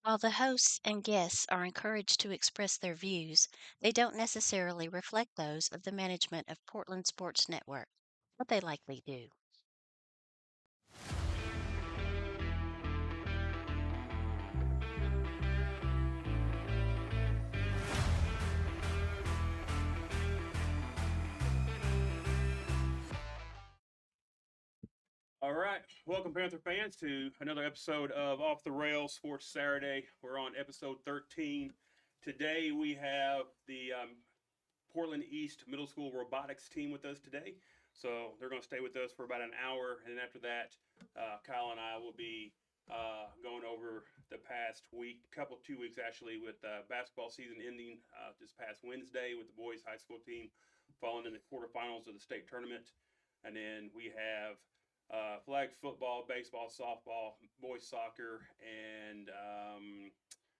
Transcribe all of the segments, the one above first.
While the hosts and guests are encouraged to express their views, they don't necessarily reflect those of the management of Portland Sports Network, but they likely do. All right, welcome Panther fans to another episode of Off the Rails Sports Saturday. We're on episode 13. Today we have the Portland East Middle School robotics team with us today. So they're going to stay with us for about an hour, and then after that, Kyle and I will be going over the past week, 2 weeks actually, with basketball season ending this past Wednesday with the boys high school team falling in the quarterfinals of the state tournament, and then we have flag football, baseball, softball, boys soccer, and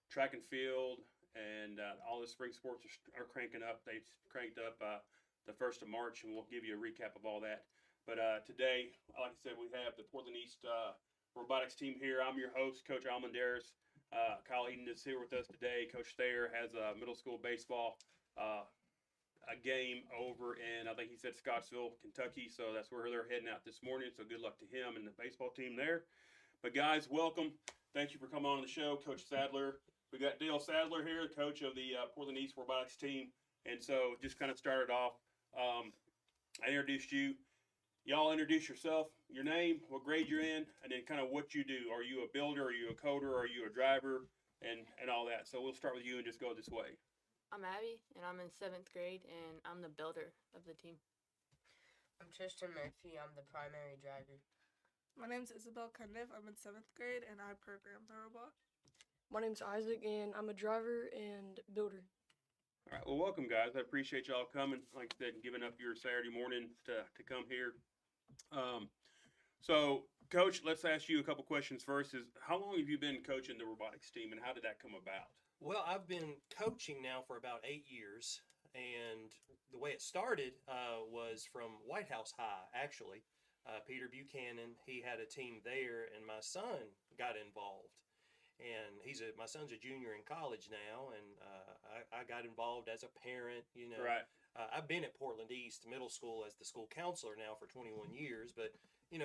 track and field, and all the spring sports are cranking up. They cranked up the 1st of March, and we'll give you a recap of all that. But today, like I said, we have the Portland East robotics team here. I'm your host, Coach Almendares. Kyle Eden is here with us today. Coach Thayer has middle school baseball a game over in, I think he said, Scottsville, Kentucky. So that's where they're heading out this morning. So good luck to him and the baseball team there. But guys, welcome. Thank you for coming on the show, Coach Sadler. We got Dale Sadler here, coach of the Portland East robotics team. And so just kind of started off. I introduced you. Y'all introduce yourself, your name, what grade you're in, and then kind of what you do. Are you a builder? Are you a coder? Are you a driver? And all that. So we'll start with you and just go this way. I'm Abby, and I'm in 7th grade, and I'm the builder of the team. I'm Tristan Murphy. I'm the primary driver. My name's Isabel Cundiff. I'm in 7th grade, and I program the robot. My name's Isaac, and I'm a driver and builder. All right. Well, welcome, guys. I appreciate y'all coming. Like I said, and giving up your Saturday morning to come here. So, Coach, let's ask you a couple questions first. Is how long have you been coaching the robotics team, and how did that come about? Well, I've been coaching now for about 8 years, and the way it started was from White House High, actually. Peter Buchanan, he had a team there, and my son got involved. And my son's a junior in college now, and I got involved as a parent, Right. I've been at Portland East Middle School as the school counselor now for 21 years, but,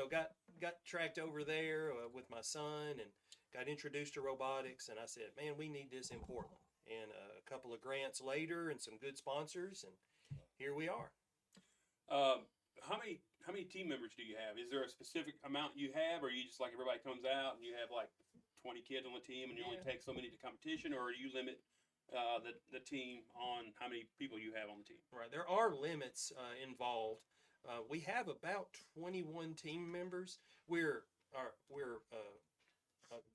got tracked over there with my son and got introduced to robotics, and I said, man, we need this in Portland. And a couple of grants later and some good sponsors, and here we are. How many team members do you have? Is there a specific amount you have, or you just like everybody comes out and you have like 20 kids on the team and you only take so many to competition, or do you limit the team on how many people you have on the team? Right, there are limits involved. We have about 21 team members.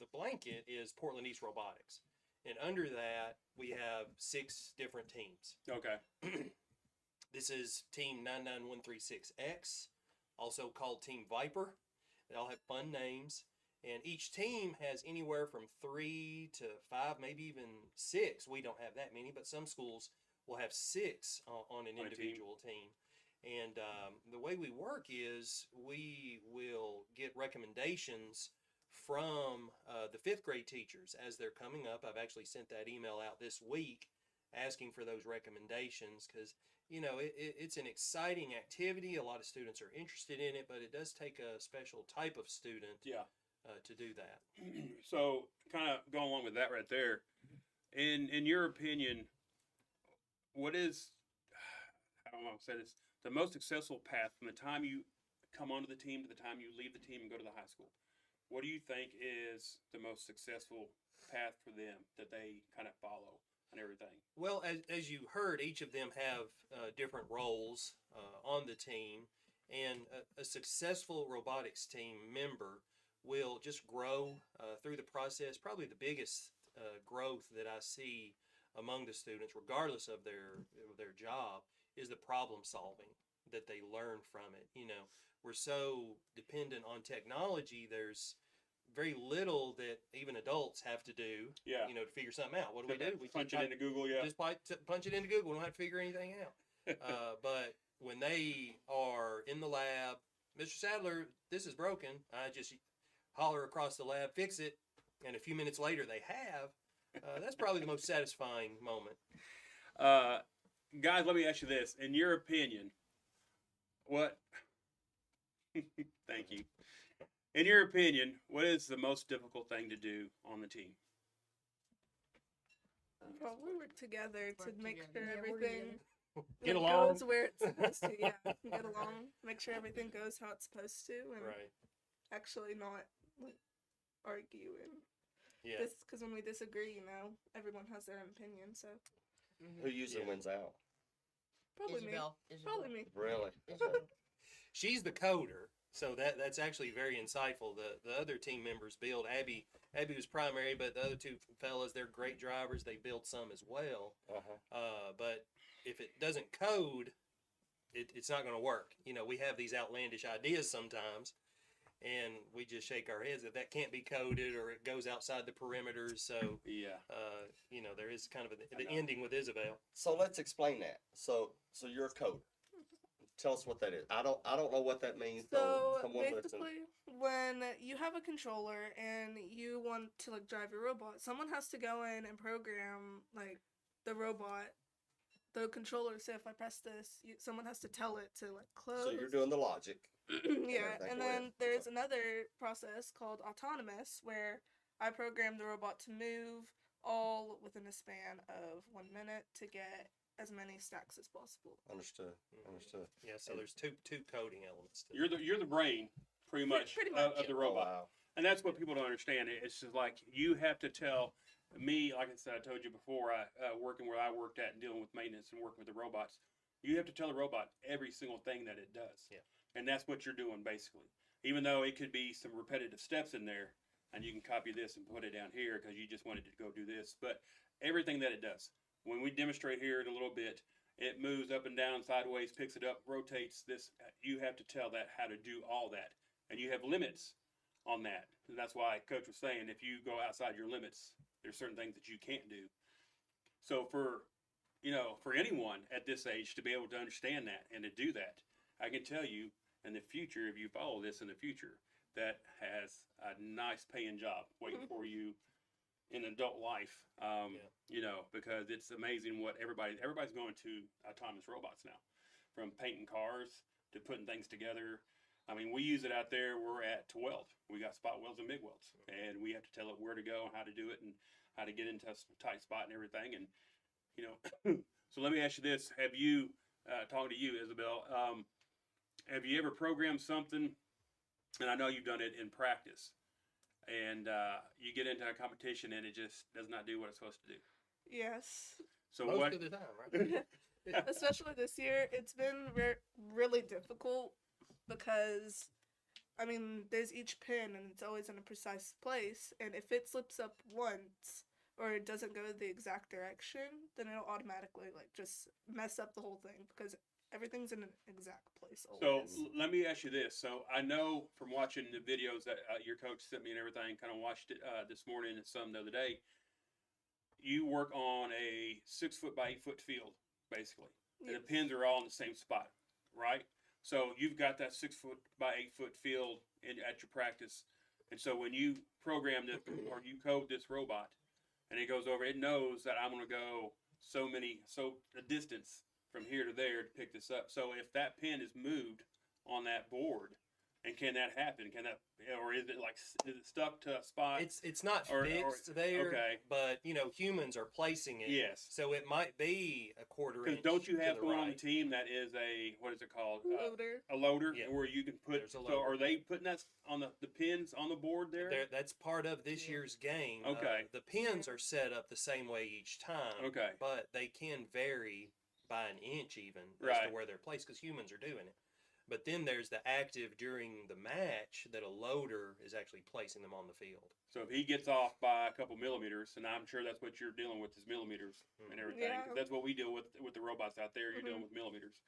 The blanket is Portland East Robotics, and under that we have 6 different teams. Okay. This is Team 99136X, also called Team Viper. They all have fun names, and each team has anywhere from 3 to 5, maybe even 6. We don't have that many, but some schools will have 6 on an individual team. And the way we work is we will get recommendations from the 5th grade teachers as they're coming up. I've actually sent that email out this week asking for those recommendations because, it's an exciting activity. A lot of students are interested in it, but it does take a special type of student to do that. So kind of going along with that right there, in your opinion, what is, I don't know how to say this, the most successful path from the time you come onto the team to the time you leave the team and go to the high school? What do you think is the most successful path for them that they kind of follow and everything? Well, as you heard, each of them have different roles on the team, and a successful robotics team member will just grow through the process. Probably the biggest growth that I see among the students, regardless of their job, is the problem solving that they learn from it. We're so dependent on technology. There's very little that even adults have to do, to figure something out. What do we do? We punch it into Google, just punch it into Google. We don't have to figure anything out. But when they are in the lab, Mr. Sadler, this is broken. I just holler across the lab, fix it. and a few minutes later they have, that's probably the most satisfying moment. Guys, let me ask you this: in your opinion, what? Thank you. In your opinion, what is the most difficult thing to do on the team? Probably work together to Work make together. sure Yeah, we're everything Get like, along. goes where it's supposed to. Yeah, get along. Make sure everything goes how it's supposed to, and Right. actually not like argue and Yeah. this because when we disagree, everyone has their own opinion. So Who usually Yeah. wins out? probably me. Isabel. Probably me. Really? Isabel. She's the coder, so that's actually very insightful. The other team members build. Abby was primary, but the other two fellas, they're great drivers. They build some as well. But if it doesn't code, it's not going to work. We have these outlandish ideas sometimes, and we just shake our heads that can't be coded or it goes outside the perimeters. So, Yeah. there is kind of the know. ending with Isabel. So let's explain that. So you're a coder. Tell us what that is. I don't know what that means. So someone that's in- basically, when you have a controller and you want to like drive your robot, someone has to go in and program like the robot, the controller. Say if I press this, someone has to tell it to like close. so you're doing the logic. Yeah, everything. and Go ahead. then there's another process called autonomous where I program the robot to move all within a span of 1 minute to get as many stacks as possible. Understood. Understood. Yeah. So there's two coding elements to You're the brain, pretty much, Pretty of much. the Oh, robot. wow. And that's what people don't understand. It's just like you have to tell me, like I said, I told you before, working where I worked at and dealing with maintenance and working with the robots, you have to tell the robot every single thing that it does. Yeah. And that's what you're doing basically. Even though it could be some repetitive steps in there, and you can copy this and put it down here because you just wanted to go do this, but everything that it does. When we demonstrate here in a little bit, it moves up and down, sideways, picks it up, rotates this. You have to tell that how to do all that, and you have limits on that. And that's why Coach was saying if you go outside your limits, there's certain things that you can't do. So for anyone at this age to be able to understand that and to do that, I can tell you in the future, if you follow this in the future, that has a nice paying job waiting for you in adult life. Because it's amazing what everybody's going to autonomous robots now, from painting cars to putting things together. I mean, we use it out there. We're to weld. We got spot welds and MIG welds, and we have to tell it where to go and how to do it and how to get into a tight spot and everything. And so let me ask you this: have you, talking to you, Isabel, have you ever programmed something? And I know you've done it in practice, and you get into a competition and it just does not do what it's supposed to do. Yes. So most what? of the time, right? Especially this year, it's been really difficult because, I mean, there's each pin and it's always in a precise place. And if it slips up once or it doesn't go the exact direction, then it'll automatically like just mess up the whole thing because everything's in an exact place So always. let me ask you this. So I know from watching the videos that your coach sent me and everything, kind of watched it this morning and some the other day. You work on a 6 foot by 8 foot field, basically. And the Yes. pins are all in the same spot, right? So you've got that 6 foot by 8 foot field at your practice. And so when you program this or you code this robot and it goes over, it knows that I'm going to go a distance from here to there to pick this up. So if that pin is moved on that board, and can that happen? Or is it stuck to a spot? It's not Or- fixed there, okay. but humans are placing it. Yes. So it might be a quarter Because inch. don't you to have the one on the right. team that is what is it called? Loader. A loader, Yeah. where you can put. There's a So loader. are they putting that on the pins on the board there? That's part of this Yeah. year's game. Okay. The pins are set up the same way each time. Okay. But they can vary by an inch even as Right. to where they're placed because humans are doing it. But then there's the active during the match that a loader is actually placing them on the field. So if he gets off by a couple millimeters, and I'm sure that's what you're dealing with is millimeters and everything. 'Cause Yeah. that's what we deal with the robots out there. You're dealing Mhm. with millimeters,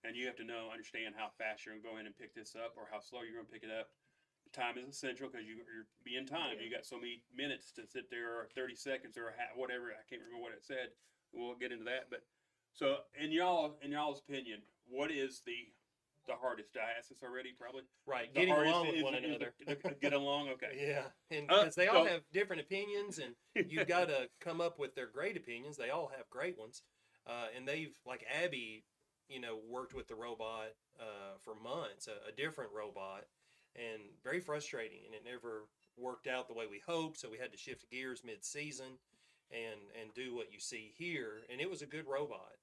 and you have to understand how fast you're going to go in and pick this up, or how slow you're going to pick it up. Time is essential because you're being timed. Yeah. You got so many minutes to sit there, or 30 seconds, or whatever. I can't remember what it said. We'll get into that. But so in y'all's opinion, what is the the hardest. I asked this already, probably. Right, The getting hardest along with is- one is another. get along. Okay. Yeah, and Uh, because they all so- have different opinions, and you've got to come up with their great opinions. They all have great ones, and they've like Abby, worked with the robot for months, a different robot, and very frustrating, and it never worked out the way we hoped. So we had to shift gears mid-season, and do what you see here, and it was a good robot.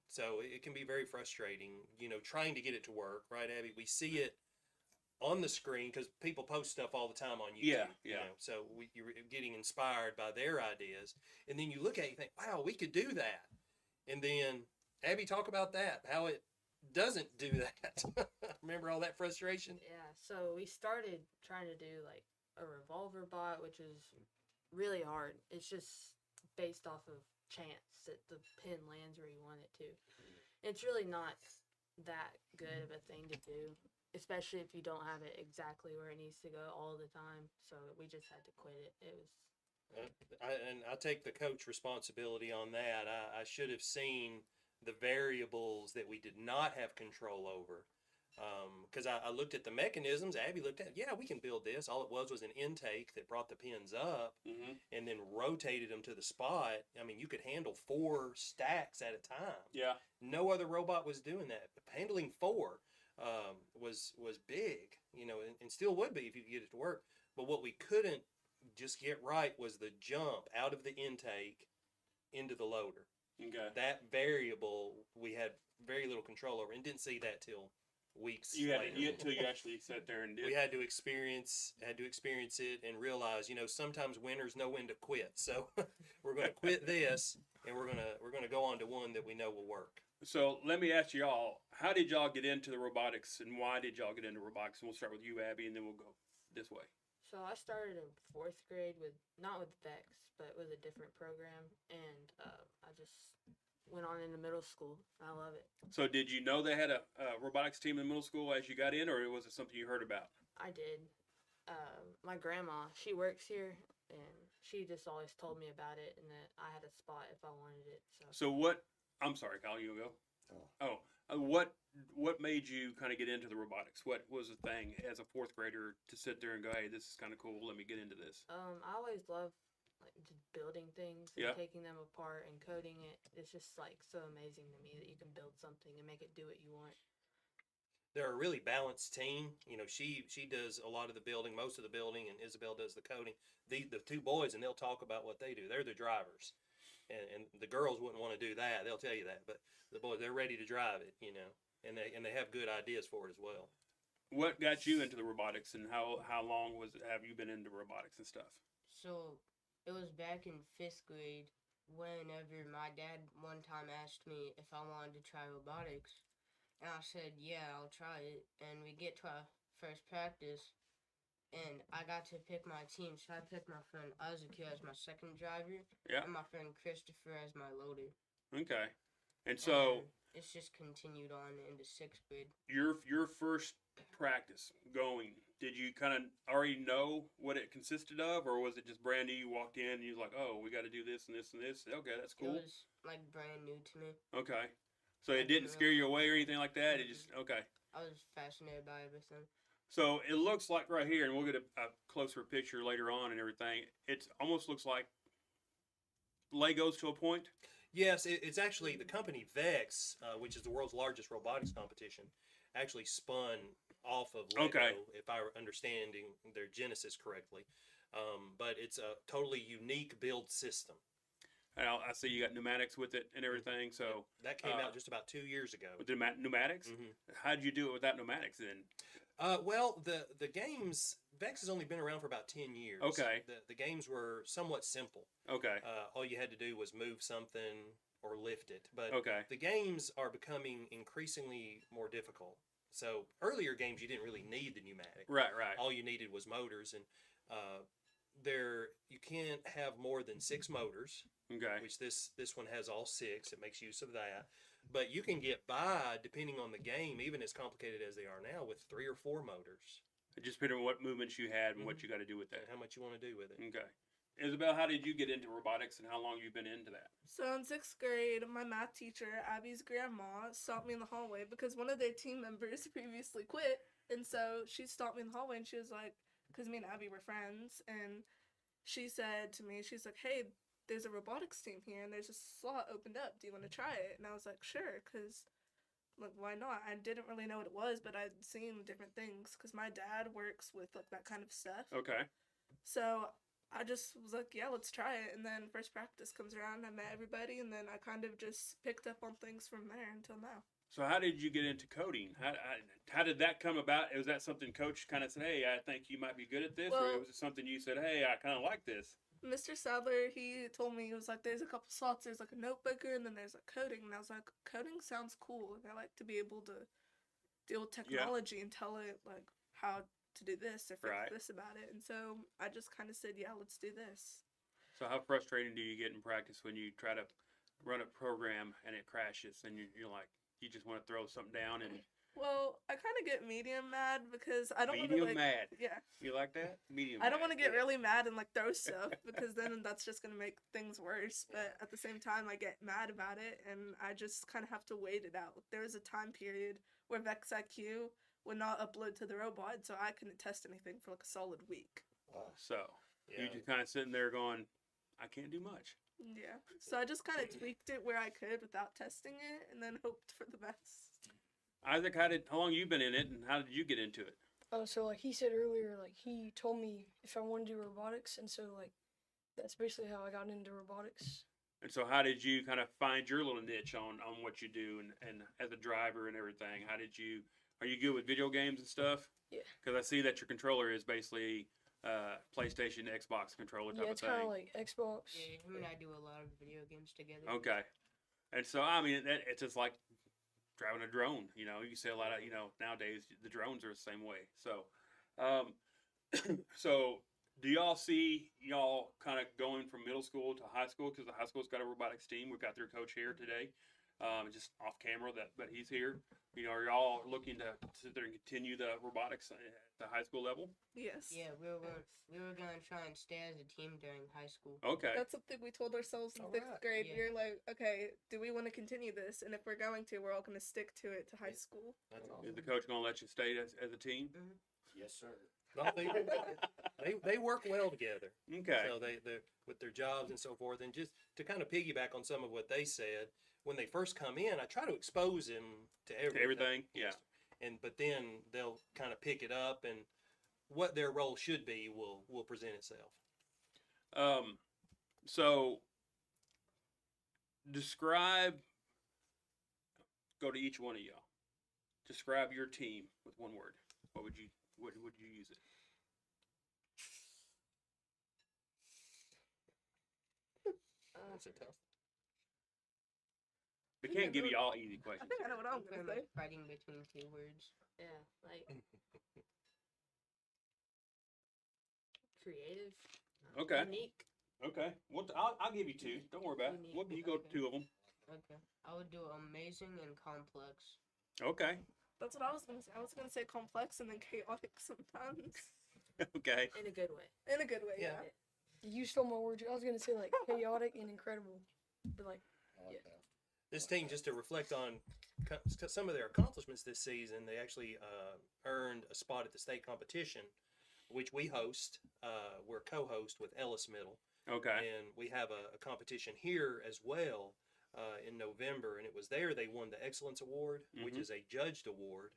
So it can be very frustrating, trying to get it to work, right, Abby? We see it on the screen because people post stuff all the time on YouTube. Yeah, you yeah. know, so you're getting inspired by their ideas, and then you look at it, you think, "Wow, we could do that." And then Abby, talk about that, how it doesn't do that. Remember all that frustration? Yeah, so we started trying to do like a revolver bot, which is really hard. It's just based off of chance that the pin lands where you want it to. It's really not that good of a thing to do, especially if you don't have it exactly where it needs to go all the time. So we just had to quit it. It was I take the coach responsibility on that. I should have seen the variables that we did not have control over. Because I looked at the mechanisms. Abby looked at, yeah, we can build this. All it was an intake that brought the pins up Mm-hmm. and then rotated them to the spot. I mean, you could handle 4 stacks at a time. Yeah. No other robot was doing that. Handling 4 was big, and still would be if you could get it to work. But what we couldn't just get right was the jump out of the intake into the loader. Okay. That variable we had very little control over, and didn't see that till weeks You had later. until you actually sat there and did. We had to experience it and realize, sometimes winners know when to quit. So we're going to quit this, and we're going to go on to one that we know will work. So let me ask y'all, how did y'all get into the robotics, and why did y'all get into robotics? And we'll start with you, Abby, and then we'll go this way. So I started in 4th grade not with Vex, but with a different program, and I just went on into middle school. I love it. So did you know they had a robotics team in middle school as you got in, or was it something you heard about? I did. My grandma, she works here, and she just always told me about it, and that I had a spot if I wanted it. So what? I'm sorry, Kyle. You go. Oh, what made you kind of get into the robotics? What was the thing as a 4th grader to sit there and go, "Hey, this is kind of cool. Let me get into this." I always love like just building things and Yeah. taking them apart and coding it. It's just like so amazing to me that you can build something and make it do what you want. They're a really balanced team. She does a lot of the building, most of the building, and Isabel does the coding. The 2 boys, and they'll talk about what they do. They're the drivers, and the girls wouldn't want to do that. They'll tell you that, but the boys, they're ready to drive it, and they have good ideas for it as well. What got you into the robotics, and how long have you been into robotics and stuff? So it was back in 5th grade whenever my dad one time asked me if I wanted to try robotics. And I said, yeah, I'll try it. And we get to our first practice, and I got to pick my team. So I picked my friend Isaac as my second driver, Yeah. and my friend Christopher as my loader. Okay. And so And it's just continued on into 6th grade. your first practice going, did you kind of already know what it consisted of, or was it just brand new? You walked in and you was like, "Oh, we got to do this and this and this." Okay, that's cool. It was like brand new to me. Okay. So it didn't scare you away or anything like that. It just okay. I was fascinated by everything. So it looks like right here, and we'll get a closer picture later on and everything. It almost looks like Legos to a point. Yes, it's actually the company Vex, which is the world's largest robotics competition, actually spun off of Lego, Okay. if I'm understanding their genesis correctly. But it's a totally unique build system. And I see you got pneumatics with it and everything. So That came out just about 2 years ago. with the pneumatics, Mhm. how did you do it without pneumatics then? Well, the games, Vex has only been around for about 10 years. Okay. The games were somewhat simple. Okay. All you had to do was move something or lift it. But Okay. the games are becoming increasingly more difficult. So earlier games, you didn't really need the pneumatic. Right. Right. All you needed was motors, and you can't have more than 6 motors, Okay. which this one has all 6. It makes use of that. But you can get by, depending on the game, even as complicated as they are now, with 3 or 4 motors It just depending on what movements you had and what you got to do with that. and how much you want to do with it. Okay. Isabel, how did you get into robotics, and how long you been into that? So in 6th grade, my math teacher, Abby's grandma, stopped me in the hallway because one of their team members previously quit. And so she stopped me in the hallway and she was like, because me and Abby were friends, and she said to me, she's like, hey, there's a robotics team here and there's a slot opened up. Do you want to try it? And I was like, sure, because like, why not? I didn't really know what it was, but I'd seen different things because my dad works with like that kind of stuff. Okay. So I just was like, yeah, let's try it. And then first practice comes around, I met everybody, and then I kind of just picked up on things from there until now. So how did you get into coding? How did that come about? Was that something Coach kind of said, hey, I think you might be good at this? Or Well- was it something you said, hey, I kind of like this? Mr. Sadler, he told me, he was like, there's a couple slots, there's like a notebooker, and then there's like coding. And I was like, coding sounds cool. And I like to be able to deal with technology and tell it like how to do this or fix Right. this about it. And so I just kind of said, yeah, let's do this. So how frustrating do you get in practice when you try to run a program and it crashes and you're like, you just want to throw something down and Well, I kind of get medium mad because I don't want to medium like, mad. yeah. You like that? Medium I don't mad, want to get yeah. really mad and like throw stuff because then that's just gonna make things worse. But at the same time, I get mad about it, and I just kind of have to wait it out. There was a time period where VexIQ would not upload to the robot, so I couldn't test anything for like a solid week. Wow. So Yeah. you just kind of sitting there going, I can't do much. Yeah, so I just kind of tweaked it where I could without testing it, and then hoped for the best. Isaac, how long you been in it, and how did you get into it? So like he said earlier, like he told me if I want to do robotics, and so like that's basically how I got into robotics. And so how did you kind of find your little niche on what you do and as a driver and everything? Are you good with video games and stuff? Yeah. Because I see that your controller is basically PlayStation, Xbox controller type Yeah, of it's kind thing. of like Xbox. Yeah, him and I do a lot of video games together. Okay. And so, I mean, it's just like driving a drone. You know, you see a lot of, nowadays the drones are the same way. So, so do y'all see y'all kind of going from middle school to high school? Because the high school's got a robotics team. We've got their coach here today, just off camera, but he's here. You know, are y'all looking to sit there and continue the robotics at the high school level? Yes. Yeah, we were gonna try and stay as a team during high school. Okay. That's something we told ourselves in All 6th right. grade. Yeah. We were like, okay, do we want to continue this? And if we're going to, we're all going to stick to it to high Yeah. school. That's Is awesome. the coach going to let you stay as a team? Yes, sir. No, they work well together. Okay. So they with their jobs and so forth, and just to kind of piggyback on some of what they said, when they first come in, I try to expose them to everything. Yeah. But then they'll kind of pick it up, and what their role should be will present itself. So go to each one of y'all. Describe your team with one word. What would you use it? That's a tough. We can't give you all easy I questions. think I know what I'm Pretty going to say. much fighting between two words. Yeah, like creative. Okay. Unique. Okay. Well, I'll give you two. Don't worry about it. Unique. What you go to two of them? Okay. I would do amazing and complex. Okay. That's what I was going to say. I was going to say complex and then chaotic sometimes. Okay. In a good way. In a good way, yeah. You stole my words. I was gonna say like chaotic and incredible, but like I like Yeah. that. This team, just to reflect on some of their accomplishments this season, they actually earned a spot at the state competition, which we host. We're co-host with Ellis Middle, Okay. and we have a competition here as well in November. And it was there they won the Excellence Award, which Mhm. is a judged award.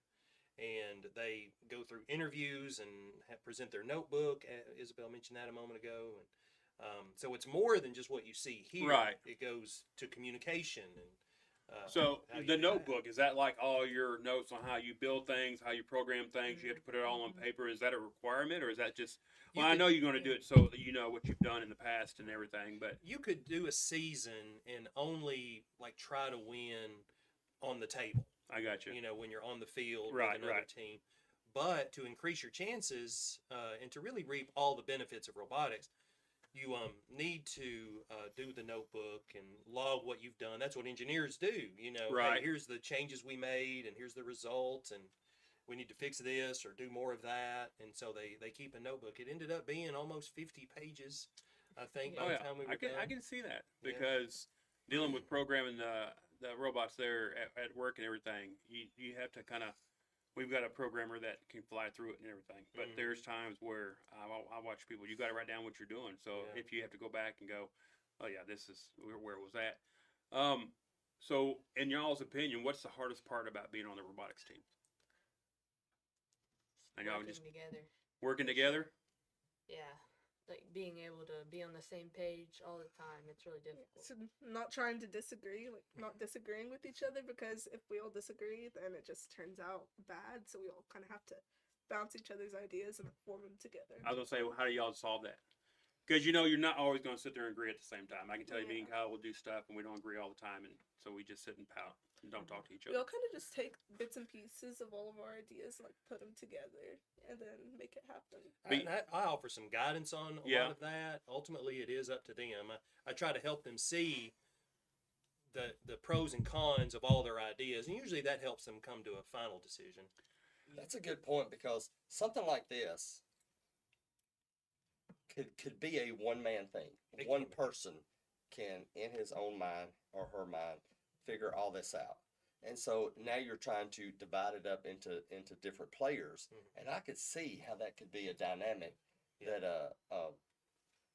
And they go through interviews and present their notebook. Isabel mentioned that a moment ago. And so it's more than just what you see here. Right. It goes to communication and. So how you the do that. notebook, is that like all your notes on how you build things, how you program things? You have to put it all on paper. Is that a requirement, or is that just? You Well, I could- know you're going to do it so that you know what you've done in the past and everything, but You could do a season and only like try to win on the table. I got you. You know, when you're on the field Right, with another right. team. But to increase your chances and to really reap all the benefits of robotics, you need to do the notebook and log what you've done. That's what engineers do. You know, Right. hey, here's the changes we made, and here's the result, and we need to fix this or do more of that. And so they keep a notebook. It ended up being almost 50 pages I think Yeah. by Oh the yeah, time we were I done. can see that Yeah. because dealing with programming the robots there at work and everything, you have to kind of. We've got a programmer that can fly through it and everything, but Mhm. there's times where I watch people. You got to write down what you're doing. So Yeah. if you have to go back and go, oh yeah, this is where it was at. Um, so in y'all's opinion, what's the hardest part about being on the robotics team? And y'all Working just together. working together. Yeah. Like being able to be on the same page all the time. It's really difficult. So not trying to disagree, like not disagreeing with each other, because if we all disagree, then it just turns out bad. So we all kind of have to bounce each other's ideas and form them together. I was gonna say, well, how do y'all solve that? Because you're not always gonna sit there and agree at the same time. I can tell you, me and Kyle will do stuff and we don't agree all the time, and so we just sit and pout and don't talk to each We other. all kind of just take bits and pieces of all of our ideas, and like put them together, and then make it happen. I offer some guidance on a Yeah. lot of that. Ultimately, it is up to them. I try to help them see the pros and cons of all their ideas, and usually that helps them come to a final decision. That's a good point, because something like this could be a one man thing. It One can be. person can, in his own mind or her mind, figure all this out. And so now you're trying to divide it up into different players, Mhm. and I could see how that could be a dynamic Yeah. that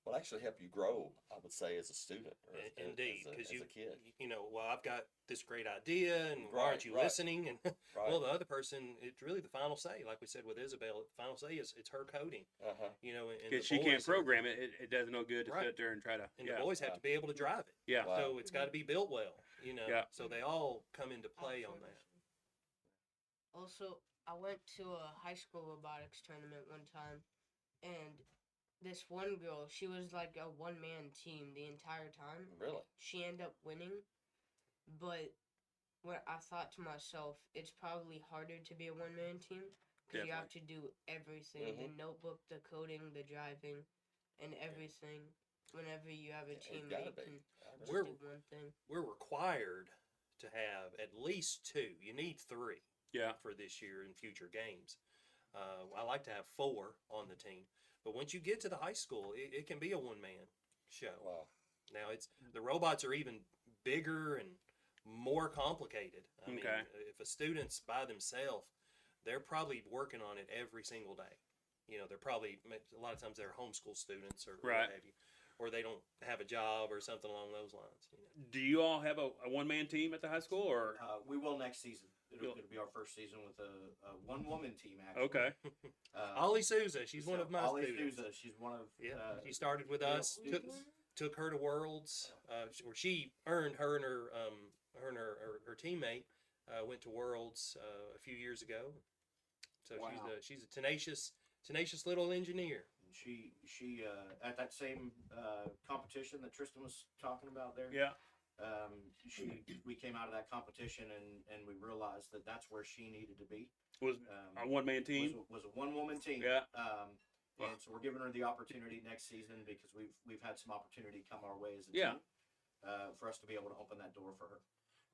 will actually help you grow. I would say, as a student or Indeed, as because a kid. well, I've got this great idea, and why aren't you Right. listening? And Right. well, the other person, it's really the final say. Like we said with Isabel, the final say is it's her coding. Uh-huh. And Because the she can't boys- program it, it does no good to Right. sit there and try to. and Yeah, the boys have to be able to drive it. yeah. Wow. So it's got to be built well. Yeah. So they all come into play on that. Also, I went to a high school robotics tournament one time, and this one girl, she was like a one-man team the entire time. Really? She ended up winning, but what I thought to myself, it's probably harder to be a one-man team because you have to do everything: the notebook, the coding, the driving, and everything. Whenever you have a It's team, gotta you be. can just We're- do one thing. We're required to have at least two. You need three. Yeah. For this year and future games. I like to have 4 on the team, but once you get to the high school, it can be a one-man show. Wow. Now the robots are even bigger and more complicated. I mean, Okay. if a student's by themselves, they're probably working on it every single day. They're probably a lot of times they're homeschool students or Right. what have you, or they don't have a job or something along those lines. Do you all have a one man team at the high school, or We will next season. You'll- It'll be our first season with a one-woman team, actually. okay? Ollie Souza, she's one So, of my Ollie students. Souza, she's one of. Yeah, she started with yeah, us. students. Took her to Worlds, or she earned her and her teammate went to Worlds a few years ago. So Wow. she's a tenacious little engineer. And she at that same competition that Tristan was talking about there. Yeah. We came out of that competition and we realized that that's where she needed to be. Was a one man team? Was a one-woman team. Yeah. And so we're giving her the opportunity next season because we've had some opportunity come our way as a Yeah. team. For us to be able to open that door for her.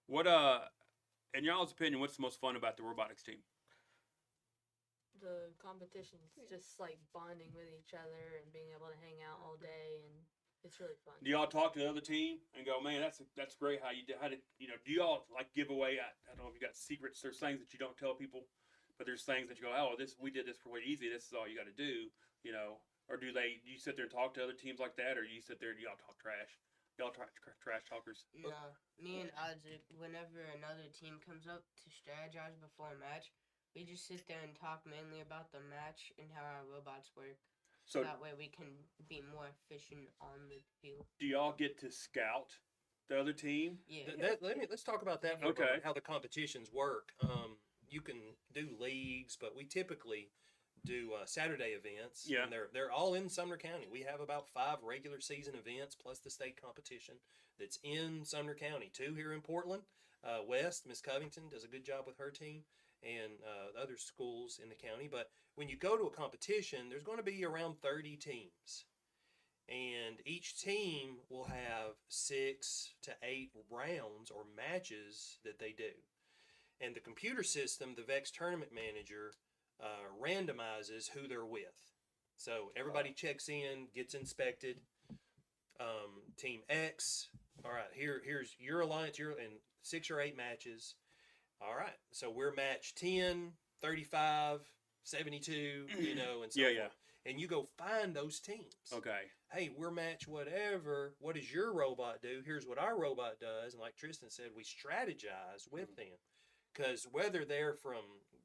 What in y'all's opinion, what's the most fun about the robotics team? The competition's just like bonding with each other and being able to hang out all day, and it's really fun. Do y'all talk to the other team and go, man, that's great how you did? How did do y'all like give away? I don't know if you got secrets. There's things that you don't tell people, but there's things that you go, oh, we did this really easy. This is all you got to do, Or do you sit there and talk to other teams like that, or do you sit there and y'all talk trash? Y'all trash talkers. No, me and Isaac, whenever another team comes up to strategize before a match, we just sit there and talk mainly about the match and how our robots work. So That way we can be more efficient on the field. do y'all get to scout the other team? Yeah. Let's talk about that for a Okay. moment, how the competitions work. You can do leagues, but we typically do Saturday events. Yeah. And they're all in Sumner County. We have about 5 regular season events plus the state competition that's in Sumner County. 2 here in Portland. West, Miss Covington does a good job with her team, and other schools in the county. But when you go to a competition, there's going to be around 30 teams. And each team will have 6 to 8 rounds or matches that they do. And the computer system, the VEX Tournament Manager, randomizes who they're with. So everybody checks in, gets inspected. Team X. All right, here's your alliance. You're in 6 or 8 matches. All right, so we're match 10, 35, 72, you know, and so Yeah, forth. yeah. And you go find those teams. Okay. Hey, we're match whatever. What does your robot do? Here's what our robot does. And like Tristan said, we strategize with them. Because whether they're from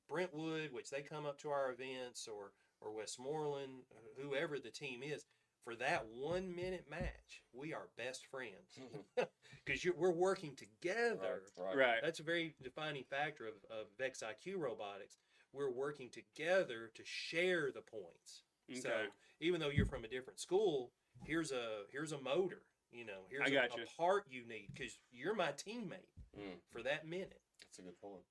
Brentwood, which they come up to our events, or Westmoreland, whoever the team is, for that 1 minute match, we are best friends. Because we're working together. Right. That's a very defining factor of Vex IQ robotics. We're working together to share the points. So Okay. even though you're from a different school, here's a motor. You know, here's I a got you. part you need because you're my teammate Mm. for that minute. That's a good point.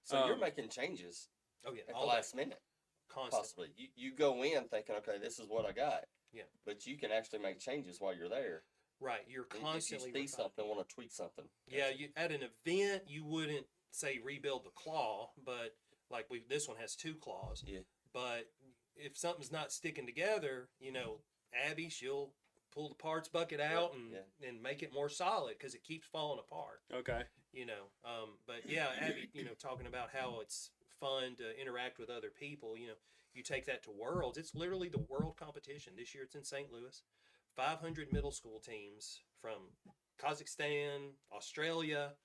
So you're Um, making changes Oh yeah, at the all last that minute, constantly. possibly. You go in thinking, okay, this is what I got. Yeah. But you can actually make changes while you're there. Right, you're constantly If you see refining. something, want to tweak something. Yeah, you at an event you wouldn't say rebuild the claw, but like this one has 2 claws. Yeah. But if something's not sticking together, you know, Abby, she'll pull the parts bucket out and make it more solid because it keeps falling apart. Okay. You know, but yeah, Abby, you know, talking about how it's fun to interact with other people. You know, you take that to Worlds. It's literally the world competition. This year it's in St. Louis. 500 middle school teams from Kazakhstan, Australia.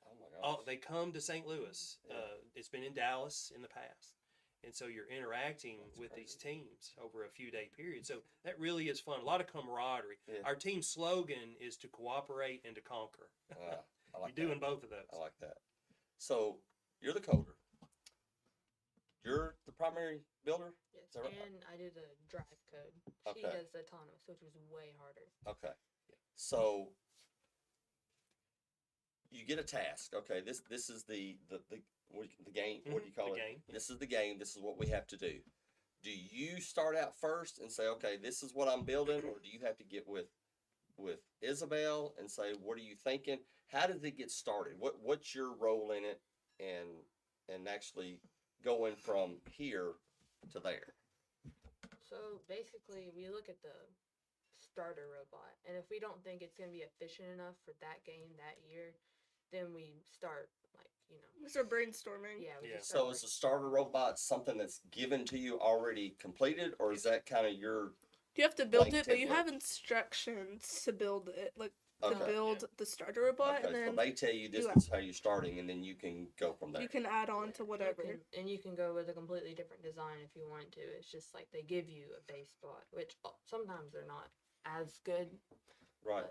Oh my gosh. They come to St. Louis. Yeah. It's been in Dallas in the past. And so you're interacting That's with crazy. these teams over a few day period. So that really is fun. A lot of camaraderie. Yeah. Our team slogan is to cooperate and to conquer. I like You're doing that. both of those. I like that. So you're the coder. You're the primary builder? Yes, Is that right? and I do the drive code. She Okay. does the autonomous, which was way harder. Okay. So you get a task. Okay, this is the game. What do you call The it? game, yeah. This is the game. This is what we have to do. Do you start out first and say, okay, this is what I'm building, or do you have to get with Isabel and say, what are you thinking? How does it get started? What's your role in it, and actually going from here to there? So basically, we look at the starter robot, and if we don't think it's going to be efficient enough for that game that year, then we start We start brainstorming. yeah. We Yeah. just So start is the starter robot something that's given to you already completed, or is that kind of your You have to build Blank it, but you template. have instructions to build it, like to okay? build the starter robot, Okay, and so then they tell you this you- is how you're starting, and then you can go from there. you can add on to whatever. and you can go with a completely different design if you want to. It's just like they give you a base bot, which sometimes they're not as good, Right.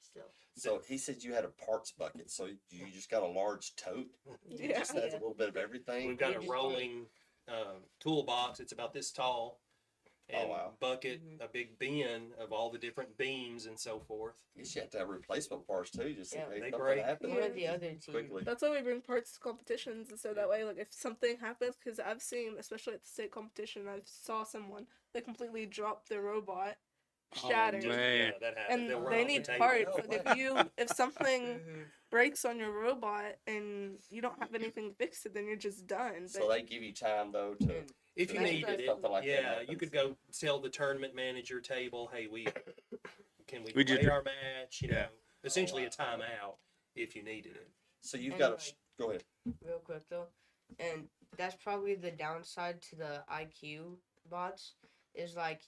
still. So he said you had a parts bucket, so you just got a large tote. It Yeah. just has a Yeah. little bit of everything. We've got a Yeah, just rolling toolbox. It's about this tall. And wow. bucket, Mhm. a big bin of all the different beams and so forth. I guess you have to have replacement parts too, just in Yeah, case they something break. happens Or the other team. quickly. That's why we bring parts to competitions, and so that way, like if something happens, because I've seen, especially at the state competition, I saw someone that completely dropped their robot, shattered, man. Yeah, that happens. and They'll run they off the need table. parts. No Like way. if something Mhm. breaks on your robot and you don't have anything to fix it, then you're just done. So they give you time though to. And If you That's needed right. it, Something like that yeah, you happens. could go tell the tournament manager table, hey, can we We just play dr- our match? You Yeah. know, essentially a wow. timeout if you needed it. So you've And got like- to go ahead. real quick though, and that's probably the downside to the IQ bots is like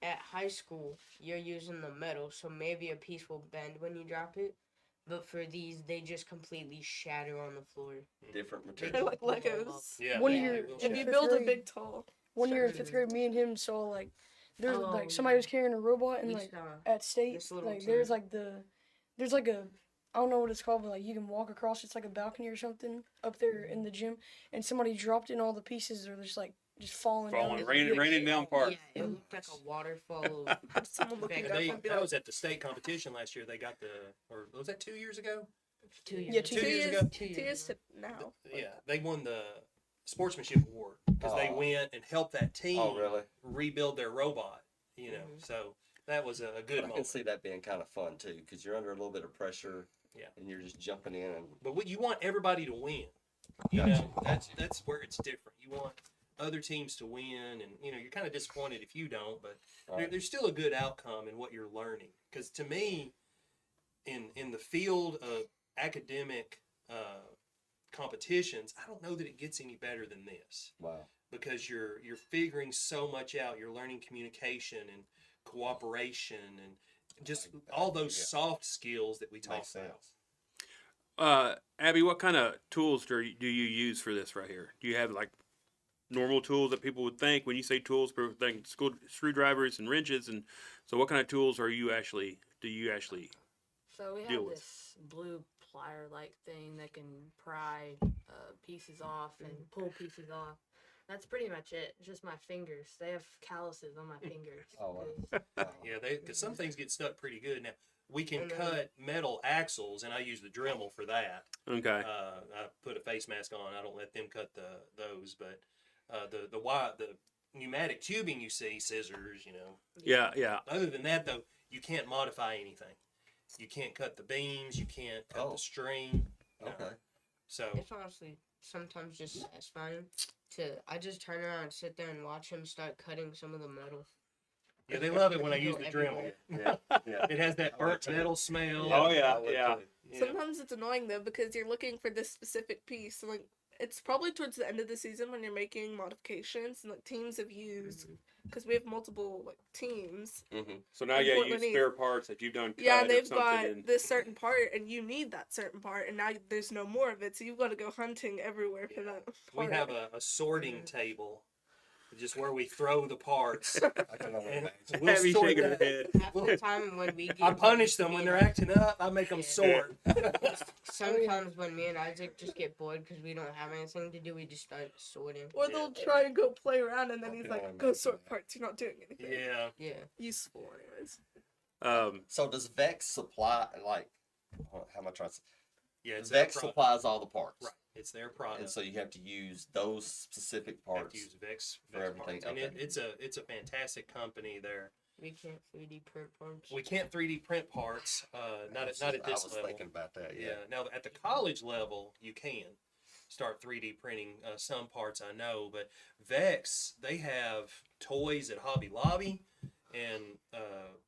at high school you're using the metal, so maybe a piece will bend when you drop it, but for these they just completely shatter on the floor. Different They're material. like Legos. Yeah, One they- year- they will If shatter. you fifth build a grade- big tall, One year in Sure. fifth grade, me and him saw like there's Oh, like somebody was carrying a robot and We like saw at state this little like there's team. like there's like a I don't know what it's called, but like you can walk across. It's like a balcony or something up there in the gym, and somebody dropped in all the pieces. Are just like just falling Falling, down. raining down parts. Yeah, it looked like a waterfall. Of, have someone looking Yeah, up They, and be that like, was at the state competition last year. They got or was that 2 years ago? 2 years. Yeah, two years ago? 2 years to now. Yeah, they won the sportsmanship award because they Oh. went and helped that team Oh, really? rebuild their robot. You know, Mhm. so that was a good I can moment. see that being kind of fun too, because you're under a little bit of pressure. Yeah. And you're just jumping in and But you want everybody to win. You Gotcha. know, that's where it's different. You want other teams to win, and you're kind of disappointed if you don't, but Right. there's still a good outcome in what you're learning. Because to me, in the field of academic competitions, I don't know that it gets any better than this, Wow. because you're figuring so much out. You're learning communication and cooperation and just all those Yeah. soft skills that we talk Makes about. sense. Abby, what kind of tools do you use for this right here? Do you have like normal tools that people would think when you say tools? People think school screwdrivers and wrenches, and so what kind of tools do you actually So we deal have with? this blue plier-like thing that can pry pieces off and pull pieces off. That's pretty much it. It's just my fingers. They have calluses on my fingers. Oh, wow. 'cause- Wow. Yeah, because some things get stuck pretty good. Now we can And then- cut metal axles, and I use the Dremel for that. Okay. I put a face mask on. I don't let them cut those, but the pneumatic tubing you see, scissors, Yeah. Other than that, though, you can't modify anything. You can't cut the beams. You can't cut Oh. the string. No. Okay. So It's honestly sometimes just satisfying I just turn around and sit there and watch him start cutting some of the metal. yeah, they love it when I use Go the Dremel. everywhere. Yeah. Yeah. It has that burnt metal smell. Oh, yeah, I would yeah. too. Yeah. Sometimes it's annoying though because you're looking for this specific piece. And, like it's probably towards the end of the season when you're making modifications and like teams have used because we have multiple like teams. Mm-hmm. So now And you Portland use East. spare parts that you've done. Cut Yeah, and or they've something got and- this certain part, and you need that certain part, and now there's no more of it, so you've got to go hunting everywhere for that. We part. have a sorting table, just where we throw the parts. I can only And imagine. we'll Abby sort shaking her that. head. Half the time when we get I punish them when they're acting up. I make them sort. Sometimes when me and Isaac just get bored because we don't have anything to do, we just start sorting. Or they'll try and go play around, and then he's Okay, like, I'm "Go not sort doing that. parts. You're not doing anything Yeah. Yeah. useful, anyways." So does Vex supply like? How am I trying to? Yeah, it's their Vex product. supplies all the parts, Right. It's their product. and so you have to use those specific You have parts. to use Vex for Vex everything, parts. And okay. it's a fantastic company there. We can't 3D print parts. We can't 3D print parts, not at I this was level. thinking about that. Yeah. Yeah. Now at the college level, you can start 3D printing some parts. I know, but Vex, they have toys at Hobby Lobby and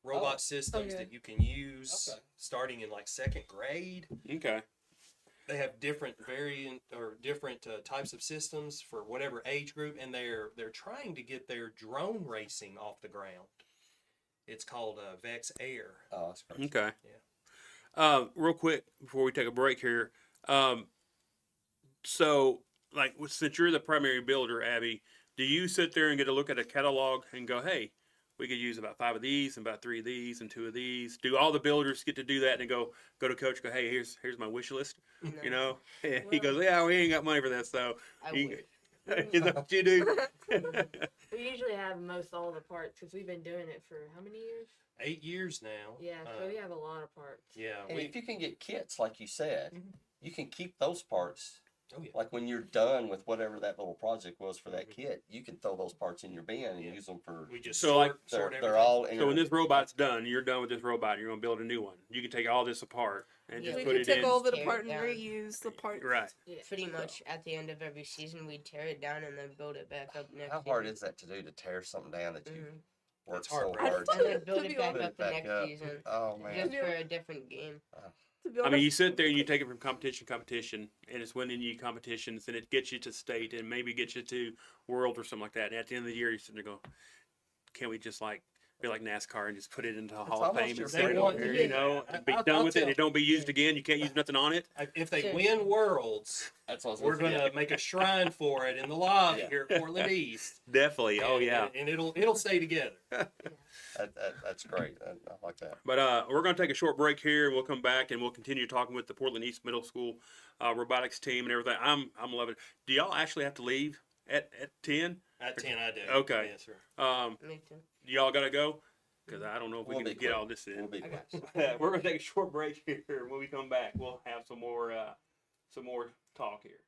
robot Oh, systems okay. that you can use Okay. starting in like second grade. Okay. They have different variant or different types of systems for whatever age group, and they're trying to get their drone racing off the ground. It's called Vex Air. Oh, that's great. Okay. Yeah. Real quick before we take a break here. So, like, since you're the primary builder, Abby, do you sit there and get to look at a catalog and go, "Hey, we could use about 5 of these, and about 3 of these, and 2 of these"? Do all the builders get to do that and go to coach? Go, "Hey, here's my wish list." No, You know, he Well- goes, "Yeah, we ain't got money for that." So, I you- would. is that what you do? We usually have most all the parts because we've been doing it for how many years? 8 years now. Yeah, so we have a lot of parts. Yeah. And We, if you can get kits, like you said, Mhm. you can keep those parts. oh yeah. Like when you're done with whatever that little project was for that Mhm. kit, you can throw those parts in your bin and Yeah. use them for. We just So, like, sort They're everything. all. So when this robot's done, you're done with this robot. You're gonna build a new one. You can take all this apart and Yeah. just We put can it take in. all of it Tear it apart and down. reuse the parts. Right. Yeah. Pretty much at the end of every season, we tear it down and then build it back up next How hard season. is that to do to tear something down that you Mhm. worked It's hard so work. hard I And to? then build To it be back honest- up the Back next up. season. Oh man. Just for a different game. To be I mean, you honest, sit there and you take it from competition to competition, and it's winning you competitions, and it gets you to state, and maybe gets you to world or something like that. And at the end of the year, you're sitting there going, "Can't we just like be like NASCAR and just put it into the Hall of almost Fame your and set it favorite on one. there, Yeah. you know, I- and be I'll done with it, and tell- it don't be used again. You can't use nothing on it." If they Sure. win worlds, That's what I was we're gonna gonna make a shrine for it in the lobby Yeah. here at Portland East. Definitely. Oh And- yeah. and it'll stay together. That's great. I like that. But we're going to take a short break here, and we'll come back and we'll continue talking with the Portland East Middle School robotics team and everything. I'm loving it. Do y'all actually have to leave at 10? At 10, I do. Okay. Yes, sir. Me too. Y'all got to go? Because I don't know if we We'll can be get quick. all this in. We'll be I quick. got you. We're going to take a short break here. When we come back, we'll have some more talk here.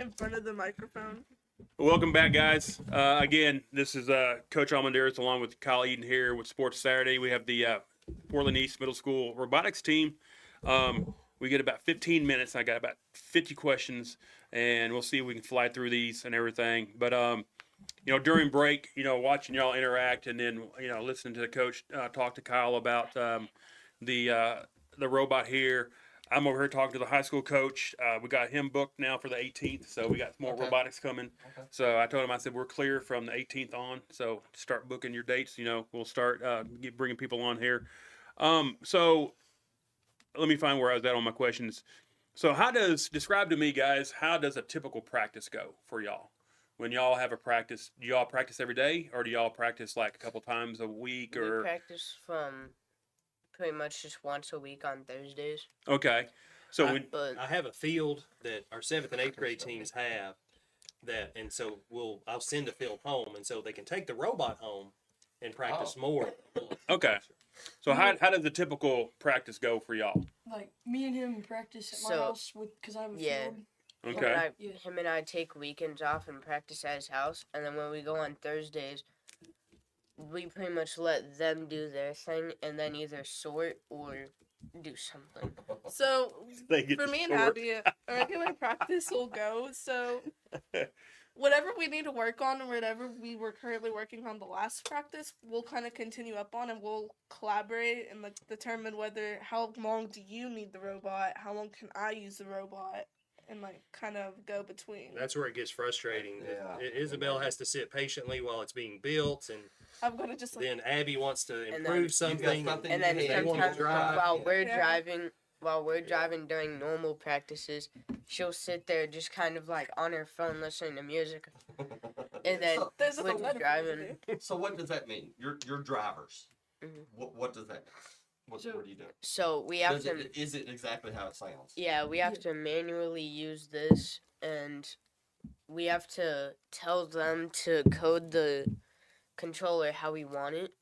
in front of the microphone. Welcome back, guys. Again, this is Coach Almendares along with Kyle Eden here with Sports Saturday. We have the Portland East Middle School robotics team. We get about 15 minutes. I got about 50 questions, and we'll see if we can fly through these and everything. But during break, watching y'all interact, and then listening to the coach talk to Kyle about the robot here. I'm over here talking to the high school coach. We got him booked now for the 18th, so we got more Okay. robotics coming. Okay. So I told him, I said, we're clear from the 18th on, so start booking your dates. We'll start bringing people on here. So let me find where I was at on my questions. So describe to me, guys, how does a typical practice go for y'all? When y'all have a practice, do y'all practice every day, or do y'all practice like a couple times a week? We Or practice from pretty much just once a week on Thursdays. okay, so I- when But I have a field that our 7th and 8th grade teams have and so I'll send a field home, and so they can take the robot home and practice more. okay, so how does the typical practice go for y'all? Like me and him practice at my So, house because I have a yeah. field. Okay, Him and I take weekends off and practice at his house, and then when we go on Thursdays, we pretty much let them do their thing, and then either sort or do something. So They get for to me and sort. Abby, our regular practice will go. So whatever we need to work on, or whatever we were currently working on the last practice, we'll kind of continue up on, and we'll collaborate and like determine how long do you need the robot, how long can I use the robot, and like kind of go between. That's where it gets frustrating. Yeah. Isabel has to sit patiently while it's being built, and I'm gonna just like then Abby wants to then improve You've got something. something And you then need. they wanna sometimes drive. while we're Yeah. driving during normal practices, she'll sit there just kind of like on her phone listening to music, and then So- there's when a lot of driving. So what does that mean? You're drivers. Mhm. What does that mean? What So- do you do? So we have Is it exactly how it sounds? Yeah, we have to manually use this, and we have to tell them to code the controller how we want it.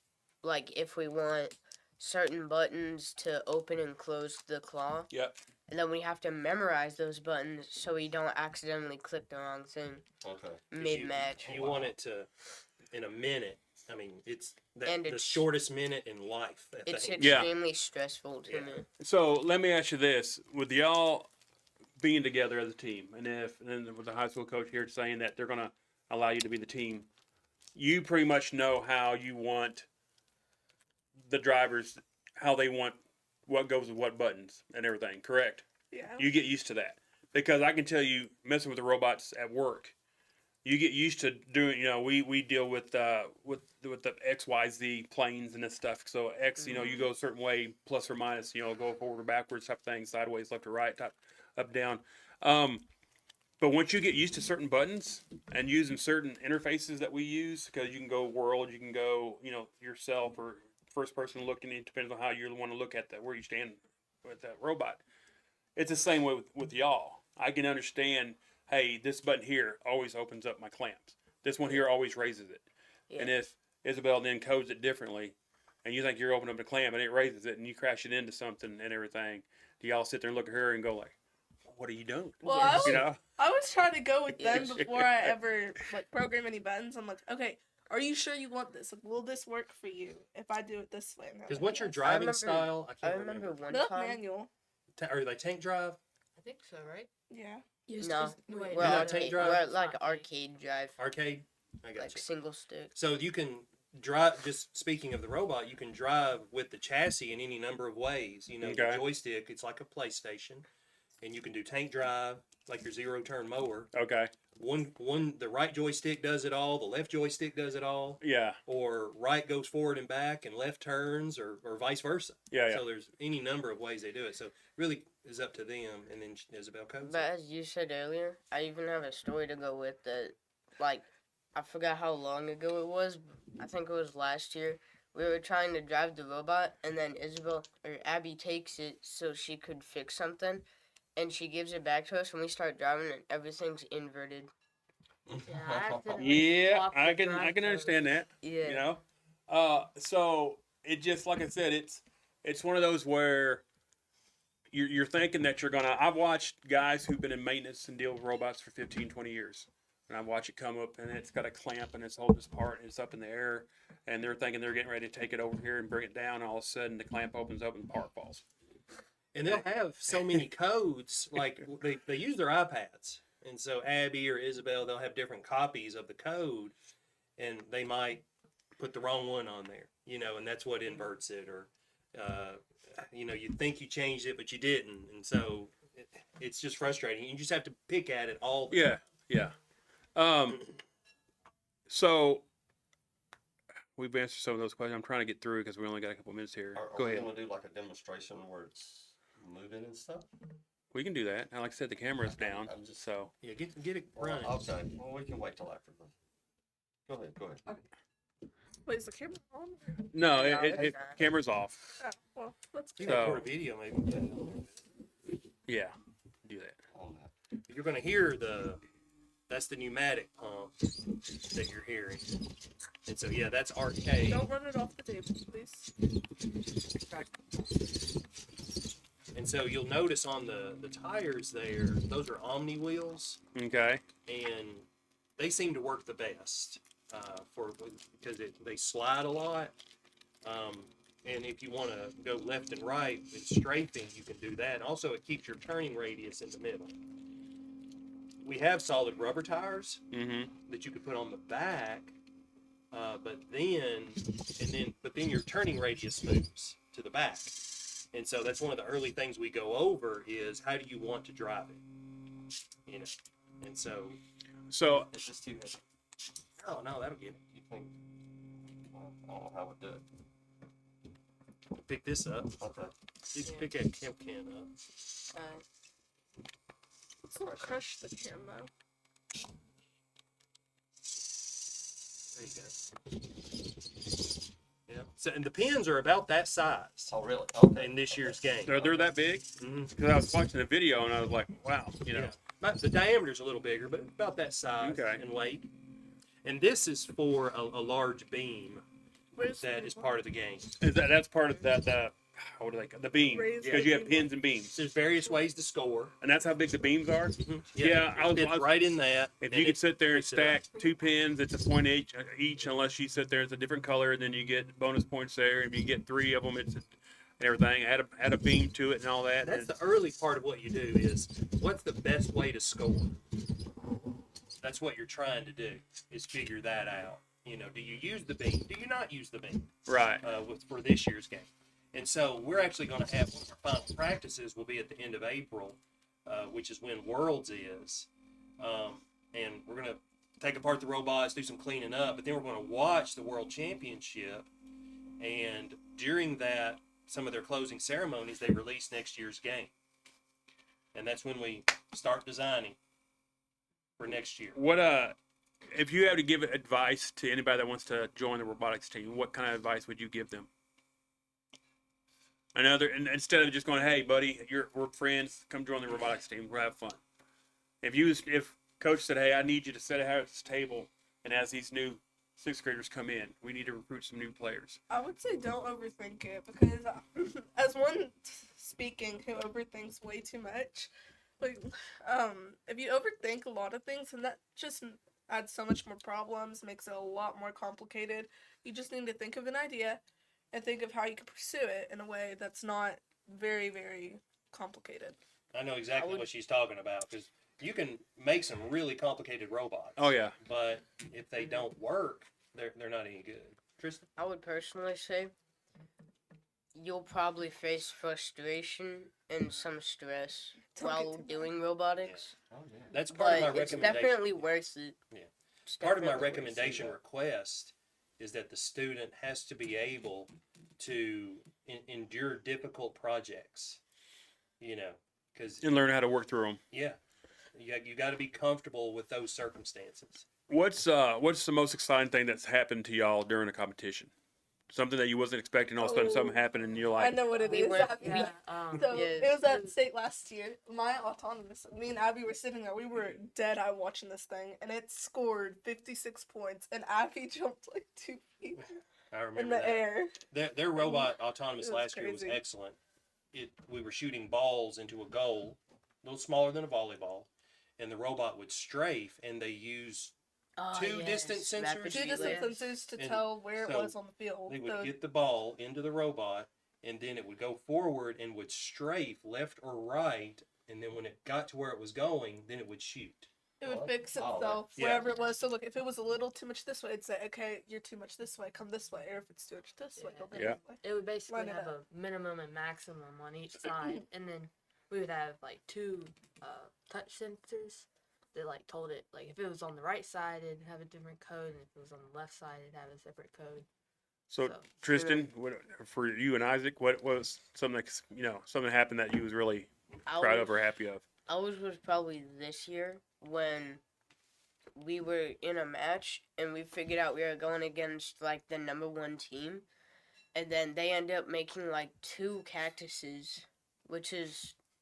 Like if we want certain buttons to open and close the claw. Yep. And then we have to memorize those buttons so we don't accidentally click the wrong thing Okay. mid match. You want it to in a minute. I mean, it's And the it's- shortest minute in life. I It's think. Yeah. extremely stressful to Yeah. me. So let me ask you this: with y'all being together as a team, and then with the high school coach here saying that they're going to allow you to be the team, you pretty much know how you want the drivers, how they want what goes with what buttons and everything. Correct? yeah. You get used to that because I can tell you, messing with the robots at work, you get used to doing. We deal with the XYZ planes and this stuff. So X, you go a certain way, plus or minus. Go forward or backwards type of thing, sideways, left or right, type, up, down. But once you get used to certain buttons and using certain interfaces that we use, because you can go world, you can go yourself or first person looking. It depends on how you want to look at that, where you stand with that robot. It's the same way with y'all. I can understand, hey, this button here always opens up my clamps. This one here always raises it. Yeah. And if Isabel then codes it differently, and you think you're opening up the clamp and it raises it, and you crash it into something and everything, do y'all sit there and look at her and go like, what are you doing? Well, Yes. I was trying to go with them Yes. before I ever like program any buttons. I'm like, okay, are you sure you want this? Like, will this work for you if I do it this way? And they're Because like, what's your "Yes." driving remember- style? I can't remember one Look, time. manual. Are they tank drive? I think so, right? Yeah. Yes, No, Wait, we're, not no, tank arcade, drive? we're like It's not arcade drive, Arcade? I got like you. single stick. So you can drive, just speaking of the robot, you can drive with the chassis in any number of ways. The Okay. joystick, it's like a PlayStation. And you can do tank drive, like your zero turn mower. Okay. The right joystick does it all, the left joystick does it all, Yeah. or right goes forward and back and left turns, or vice versa. Yeah. So there's any number of ways they do it. So really is up to them, and then Isabel codes But it. as you said earlier, I even have a story to go with that. Like, I forgot how long ago it was. I think it was last year. We were trying to drive the robot, and then Abby takes it so she could fix something, and she gives it back to us, and we start driving, and everything's inverted. Yeah, I accidentally Yeah, swapped the I drive can understand codes. that. Yeah. So it just like I said, it's one of those where you're thinking that you're gonna. I've watched guys who've been in maintenance and deal with robots for 15, 20 years, and I watch it come up and it's got a clamp and it's holding this part and it's up in the air, and they're thinking they're getting ready to take it over here and bring it down. And all of a sudden, the clamp opens up and the part falls. And they'll have so many codes, like they use their iPads. And so Abby or Isabel, they'll have different copies of the code, and they might put the wrong one on there, and that's what inverts it. Or, you think you changed it, but you didn't. And so it's just frustrating. You just have to pick at it all the time. Yeah. So we've answered some of those questions. I'm trying to get through because we only got a couple minutes here. Are Go we ahead. gonna do like a demonstration where it's moving and stuff? We can do that. And like I said, the camera's down. I'm just- So Yeah, get it Well, running. okay, well, we can wait till after the. Go ahead. Wait, is the camera on? no, No, it it's not. camera's off. Oh, well, let's You go. can So- record a video maybe. Yeah, do that. On that. You're going to hear that's the pneumatic pump that you're hearing. And so, yeah, that's arcade. Don't run it off the table, please. And so you'll notice on the tires there, those are Omni wheels, Okay. and they seem to work the best because they slide a lot. And if you want to go left and right with strafing, you can do that. And also, it keeps your turning radius in the middle. We have solid rubber tires Mm-hmm. that you could put on the back, but then your turning radius moves to the back. And so that's one of the early things we go over is how do you want to drive it, And so, So It's just too heavy. oh no, that'll get it. You think? Well, I don't know how it do it. Pick this up. Okay. You can pick that camp can up. Let's not crush the cam though. There you go. Yeah. So, and the pins are about that size Oh, really? Okay. in this year's game. they're that big? Mhm. Because I was watching the video and I was like, wow, Yeah. The diameter's a little bigger, but about that size Okay. in weight. And this is for a large beam Where's that is part of the game. Is that's part of that what do they call the beam? Raised Because you have beam. pins and beams, There's various ways to score. and that's how big the beams are. Yeah, I was- It's I was- right in that. If and you could it sit there and picks it up. stack two pins, it's a point each. Unless you sit there, it's a different color, and then you get bonus points there. If you get three of them, it's everything. Add a beam to it and all that. That's and the early part of what you do is what's the best way to score? That's what you're trying to do is figure that out. Do you use the beam? Do you not use the beam right. for this year's game? And so we're actually going to have one of our final practices will be at the end of April, which is when Worlds is. And we're going to take apart the robots, do some cleaning up, but then we're going to watch the World Championship. And during that, some of their closing ceremonies, they release next year's game. And that's when we start designing for next year. What if you had to give advice to anybody that wants to join the robotics team, what kind of advice would you give them? And instead of just going, hey, buddy, we're friends, come join the robotics team, we'll have fun. If coach said, hey, I need you to sit at this table, and as these new sixth graders come in, we need to recruit some new players. I would say don't overthink it because as one speaking who overthinks way too much, like if you overthink a lot of things, and that just adds so much more problems, makes it a lot more complicated. You just need to think of an idea and think of how you can pursue it in a way that's not very, very complicated. I know exactly what she's talking about because you can make some really complicated robots. Oh yeah. But if they don't work, they're not any good. Tristan? I would personally say you'll probably face frustration and some stress Don't get while too doing robotics, Oh, yeah. That's part of but my it's recommendation. definitely worth it. Yeah. It's Part of my definitely worth it. recommendation request is that the student has to be able to endure difficult projects. Because And learn how to work through them. yeah, you got to be comfortable with those circumstances. What's the most exciting thing that's happened to y'all during a competition? Something that you wasn't expecting, all of a sudden something happened, and you're I like, know what it We is. were- Abby. we- So Yeah. it was at state last year. My autonomous. Me and Abby were sitting there. We were dead eye watching this thing, and it scored 56 points, and Abby jumped like 2 feet I in remember the that. air. Their robot autonomous It was last year was crazy. excellent. we were shooting balls into a goal, a little smaller than a volleyball, and the robot would strafe, and they use Oh, two distant yes, sensors. rapid Two distant relays. sensors to And tell where it so was on the field. They would The- get the ball into the robot, and then it would go forward and would strafe left or right, and then when it got to where it was going, then it would shoot. It would Oh, fix oh, itself yeah. wherever it was. So look, if it was a little too much this way, it'd say, okay, you're too much this way, come this way. Or if it's too much this way, go Yeah. this way. It would basically Line it have up. a minimum and maximum on each side, and then we would have like two touch sensors that like told it like if it was on the right side, it'd have a different code, and if it was on the left side, it'd have a separate code. So, So- Tristan, what, for you and Isaac, what was something something happened that you was really proud of or happy of? Ours was probably this year when we were in a match and we figured out we were going against like the #1 team, and then they end up making like 2 cactuses,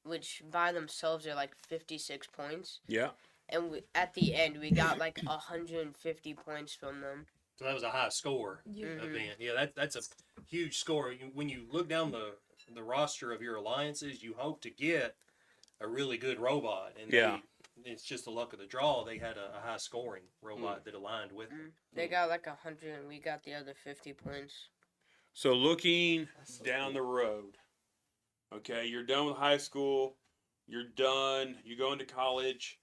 which by themselves are like 56 points, Yeah. and at the end we got like 150 points from them. So that was a high score Mhm. event. Yeah, that's a huge score. When you look down the roster of your alliances, you hope to get a really good robot, and Yeah. it's just the luck of the draw. They had a high scoring robot that aligned with them. They got like 100 and we got the other 50 points. So looking down the road, okay, you're done with high school, you're done, you go into college.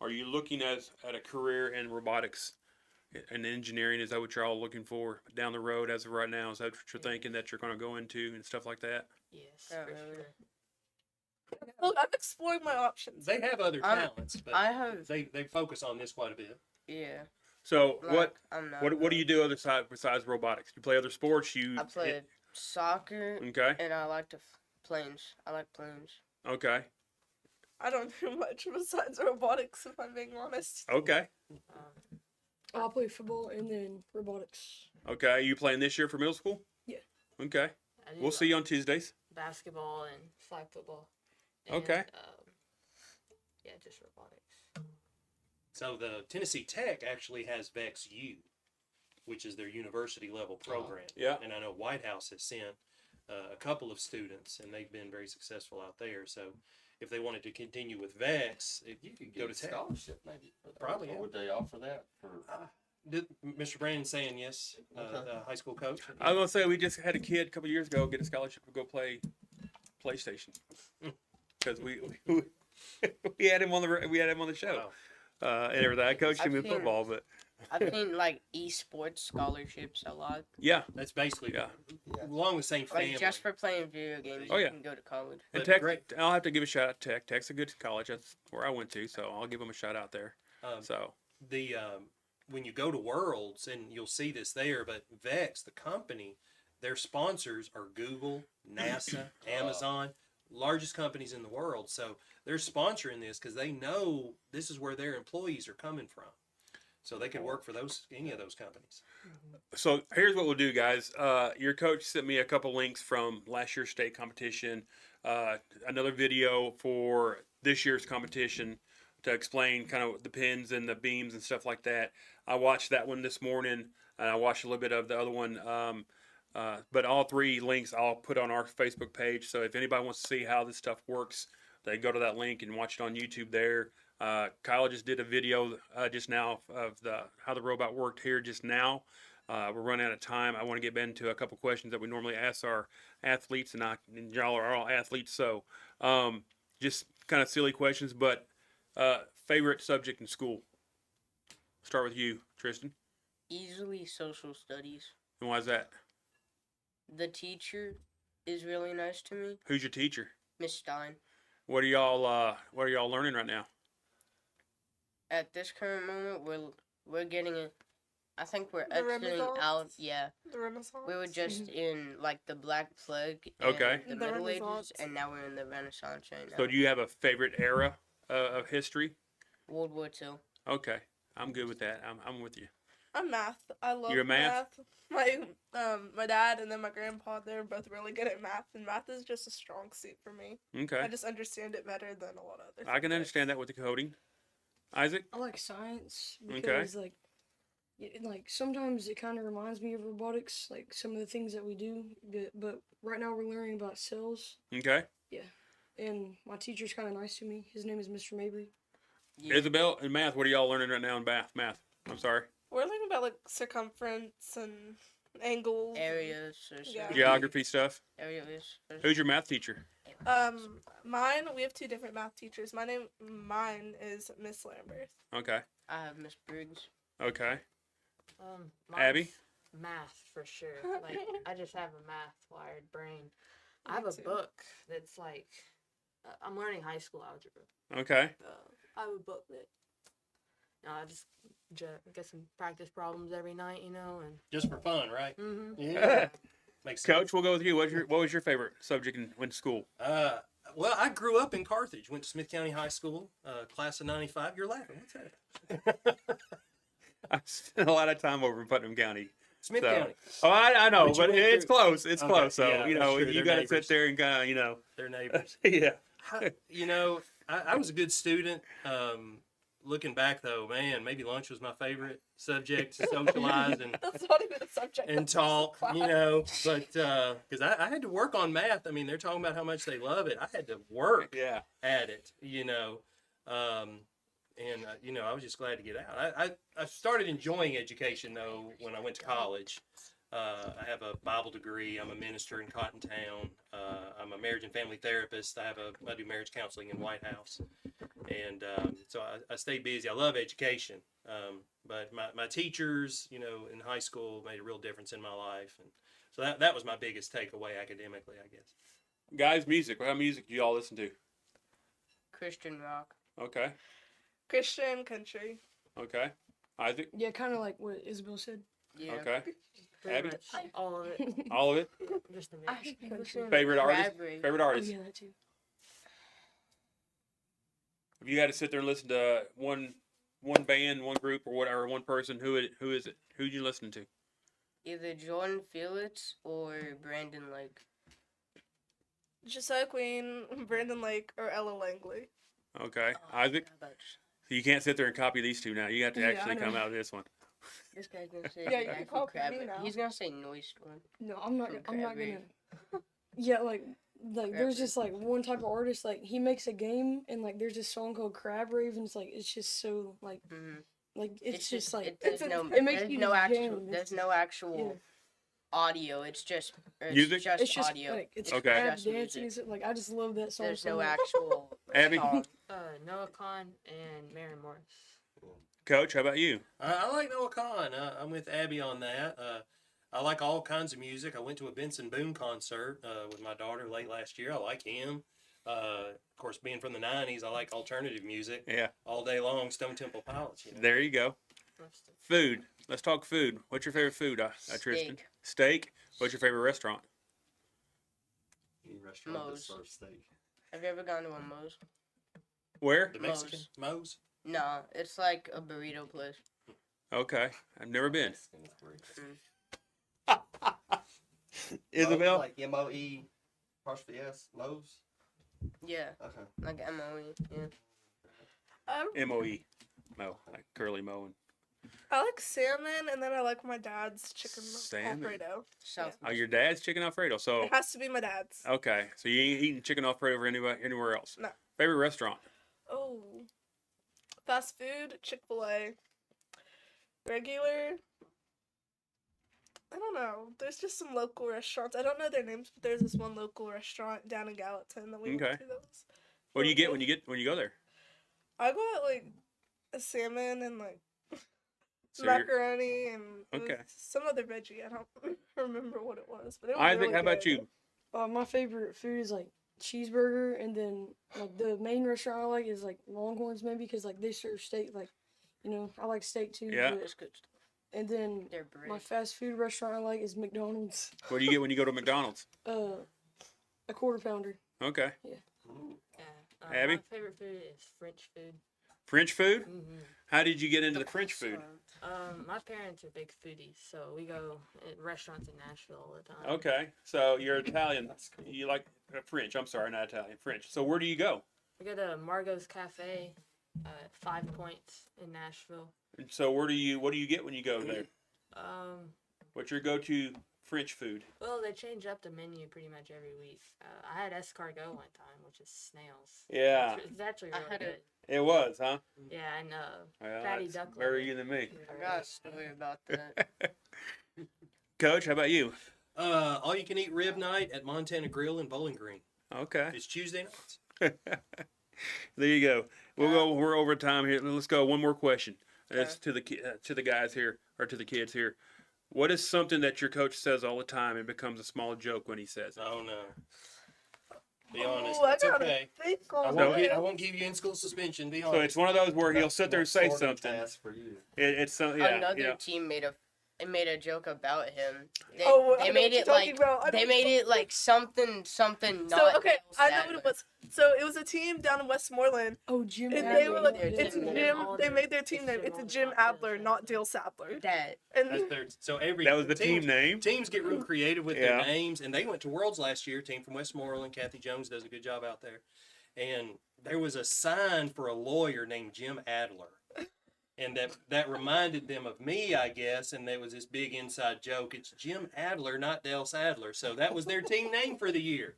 Are you looking at a career in robotics and engineering? Is that what you're all looking for down the road as of right now? Is that what you're thinking that you're going to go into and stuff like that? Yes, Yeah, for really. sure. Look, I'm exploring my options. They have other I'm- talents, but I have, they focus on this quite a bit. yeah. So Like, I'm not. what do you do other side besides robotics? You play other sports? I play soccer Okay. and I like to planes. I like planes. Okay. I don't do much besides robotics, if I'm being honest. Okay. I'll play football and then robotics. Okay. You playing this year for middle school? Yeah. Okay. I do, We'll see you on Tuesdays. basketball and flag football. And, Okay. Yeah, just robotics. So the Tennessee Tech actually has Vex U, which is their university level program. Yeah. And I know White House has sent a couple of students, and they've been very successful out there. So if they wanted to continue with Vex, You could go get to a Tech. scholarship maybe. Probably, Or yeah. would they offer that for? Did Mr. Brandon saying yes, Okay. the high school coach? I was gonna say we just had a kid a couple years ago get a scholarship to go play PlayStation because we had him on the show and everything. I coached him in I've seen- football, but I've seen like esports scholarships a lot. yeah. That's basically Yeah. along the same family. Like just for playing video games, Oh, you yeah. can go to college. And But Tech, great. I'll have to give a shout out to Tech. Tech's a good college. That's where I went to, so I'll give them a shout out there. So the when you go to Worlds, and you'll see this there, but Vex, the company, their sponsors are Google, NASA, Amazon, largest companies in the world. So they're sponsoring this because they know this is where their employees are coming from. So they could work for any of those companies. So here's what we'll do, guys. Your coach sent me a couple links from last year's state competition, another video for this year's competition to explain kind of the pins and the beams and stuff like that. I watched that one this morning, and I watched a little bit of the other one. But all 3 links I'll put on our Facebook page. So if anybody wants to see how this stuff works, they go to that link and watch it on YouTube there. Kyle just did a video just now of how the robot worked here just now. We're running out of time. I want to get into a couple questions that we normally ask our athletes, and y'all are all athletes, so just kind of silly questions. But favorite subject in school? Start with you, Tristan. Easily social studies. And why is that? The teacher is really nice to me, Who's your teacher? Miss Stein. What are y'all learning right now? At this current moment, we're getting a. I think we're The exiting out. Renaissance? Yeah, The Renaissance. we were just in like the Black Plague. And Okay. The The Middle Ages, Renaissance. and now we're in the Renaissance right now. So do you have a favorite era of history? World War II. Okay, I'm good with that. I'm with you. I'm math. I love You're a math? My dad and then my grandpa, they're both really good at math, and math is just a strong suit for me. Okay, I just understand it better than a lot of other I can subjects. understand that with the coding. Isaac? I like science Okay. because like like sometimes it kind of reminds me of robotics, like some of the things that we do. But right now we're learning about cells. Okay. And my teacher's kind of nice to me. His name is Mr. Mabry. Yeah. Isabel, in math, what are y'all learning right now in math? I'm sorry. We're learning about like circumference and angles. Areas or Yeah. something. Geography stuff. Areas. Who's your math teacher? We have two different math teachers. Mine is Miss Lambert. Okay. I have Miss Briggs. Okay. Mine's Abby? math for sure. Like I just have a math wired brain. I have Me a too. book that's like I'm learning high school algebra. Okay. I have a book that I just get some practice problems every night, and Just for fun, right? mm-hmm. Makes sense. Coach, we'll go with you. What was your favorite subject in school? Well, I grew up in Carthage. Went to Smith County High School, class of '95. You're laughing. What's that? I spent a lot of time over in Putnam County. Smith So- County. Oh, I know, But you but went it's through- close. It's Okay, close. So yeah, you that's know, true. you They're got to neighbors. sit there and kind of, They're neighbors. yeah. I was a good student. Looking back, though, man, maybe lunch was my favorite subject to socialize and That's not even a subject. and that's just a talk, class. but because I had to work on math. I mean, they're talking about how much they love it. I had to work Yeah. at it, I was just glad to get out. I started enjoying education, though, when I went to college. I have a Bible degree. I'm a minister in Cottontown. I'm a marriage and family therapist. I do marriage counseling in White House. And so I stay busy. I love education. But my teachers, in high school made a real difference in my life. And so that was my biggest takeaway academically, I guess. Guys, music. What kind of music do y'all listen to? Christian rock. Okay. Christian country. Okay. Isaac? Yeah, kind of like what Isabel said. Yeah. Okay. Pretty Abby? much all of it. All of it? Just a I mix. should be listening to Favorite artist? Crabtree. Favorite Oh artist? yeah, that too. If you had to sit there and listen to one band, one group, or whatever, one person, who is it? Who you listening to? Either Jordan Felix or Brandon Lake. Josiah Queen, Brandon Lake, or Ella Langley. Okay. Oh, Isaac? how about You can't sit there and copy these two now. You have to Yeah, I actually come know. out of this one. this guy's gonna say Yeah, you Matthew called me Crabtree. now. He's gonna say Noise Storm. No, I'm not. From I'm not Crabtree. gonna. Yeah, like there's Crab just like one type of artist, like he makes a game and like there's this song called Crab Ravens, like it's just so like Mm-hmm. it's just like there's no it makes there's you no just actual jam. there's It's no actual yeah. audio. It's just Music? It's just audio. like it's Okay. crab Just dancing. music. Like I just love that song. There's so no much. actual Abby? song. Noah Khan and Mary Morris. Coach, how about you? I like Noah Khan. I'm with Abby on that. I like all kinds of music. I went to a Benson Boone concert with my daughter late last year. I like him. Of course, being from the 90s, I like alternative music. Yeah. All day long, Stone Temple Pilots. There you go. That's the- Food. Let's talk food. What's your favorite food, Tristan? Steak. Steak. What's your favorite restaurant? Any restaurant that Moe's. serves steak. Have you ever gone to a Moe's? Where? The Mexican Moe's. No, it's like a burrito place. Okay. I've never been. Moe's, Isabel? like MOE, apostrophe S, Moe's. Yeah, Okay. like MOE. Yeah. M-O-E. Mo. Like curly Mo. And, I like salmon, and then I like my dad's chicken Salmon? Alfredo. South. oh, your dad's chicken Alfredo. So, It has to be my dad's. okay. So you ain't eating chicken Alfredo anywhere else? No. Favorite restaurant? Oh, fast food, Chick-fil-A. Regular. I don't know. There's just some local restaurants. I don't know their names, but there's this one local restaurant down in Gallatin that we Okay. went to. That was What do you really get good. when you go there? I got like a salmon and like So you're- macaroni and it was Okay. some other veggie. I don't remember what it was, but it was Isaac, really how about good. you? My favorite food is like cheeseburger, and then like the main restaurant I like is like Longhorns, maybe because like they serve steak. Like, I like steak too. Yeah. but- It's good stuff. And then They're bread. my fast food restaurant I like is McDonald's. What do you get when you go to McDonald's? A quarter pounder. Okay. Yeah. Abby? My favorite food is French food. French food? Mm-hmm. How did you get into the French food? My parents are big foodies, so we go at restaurants in Nashville all the time. Okay. So you're Italian. You like French. I'm sorry, not Italian. French. So where do you go? We go to Margot's Cafe 5 Points in Nashville. And so what do you get when you go there? What's your go-to French food? Well, they change up the menu pretty much every week. I had escargot one time, which is snails. Yeah. It's actually really had good. It was, huh? Yeah, and Well, fatty that's duck. better liver. you than me. I got a story about that. Coach, how about you? All you can eat rib night at Montana Grill in Bowling Green. Okay. It's Tuesday nights. There you go. We're over time here. Let's go. One more question. That's to the guys here, or to the kids here. What is something that your coach says all the time and becomes a small joke when he says it? Oh no. Be honest. I It's gotta okay. think I on won't, that. I won't give you in-school suspension. Be So honest. it's one of those where he'll sit there and say Sorting something. task for you. It's some, yeah, Another you know. team made a joke about him. They, Oh, I they know made what you're it talking like about. I know they what made you're it like something not. So okay, Dale I know what it Sadler. was. So it was a team down in Westmoreland, Oh, Jim. and Yeah, they they were made like, their "It's team name. Jim." They Adler. made their team name. It's a Jim Adler, not Dale Sadler. That And That's their, so every That was the team teams- name. Teams get real creative with Yeah. their names, and they went to Worlds last year. Team from Westmoreland, Kathy Jones does a good job out there. And there was a sign for a lawyer named Jim Adler, and that reminded them of me, I guess. And there was this big inside joke. It's Jim Adler, not Dale Sadler. So that was their team name for the year.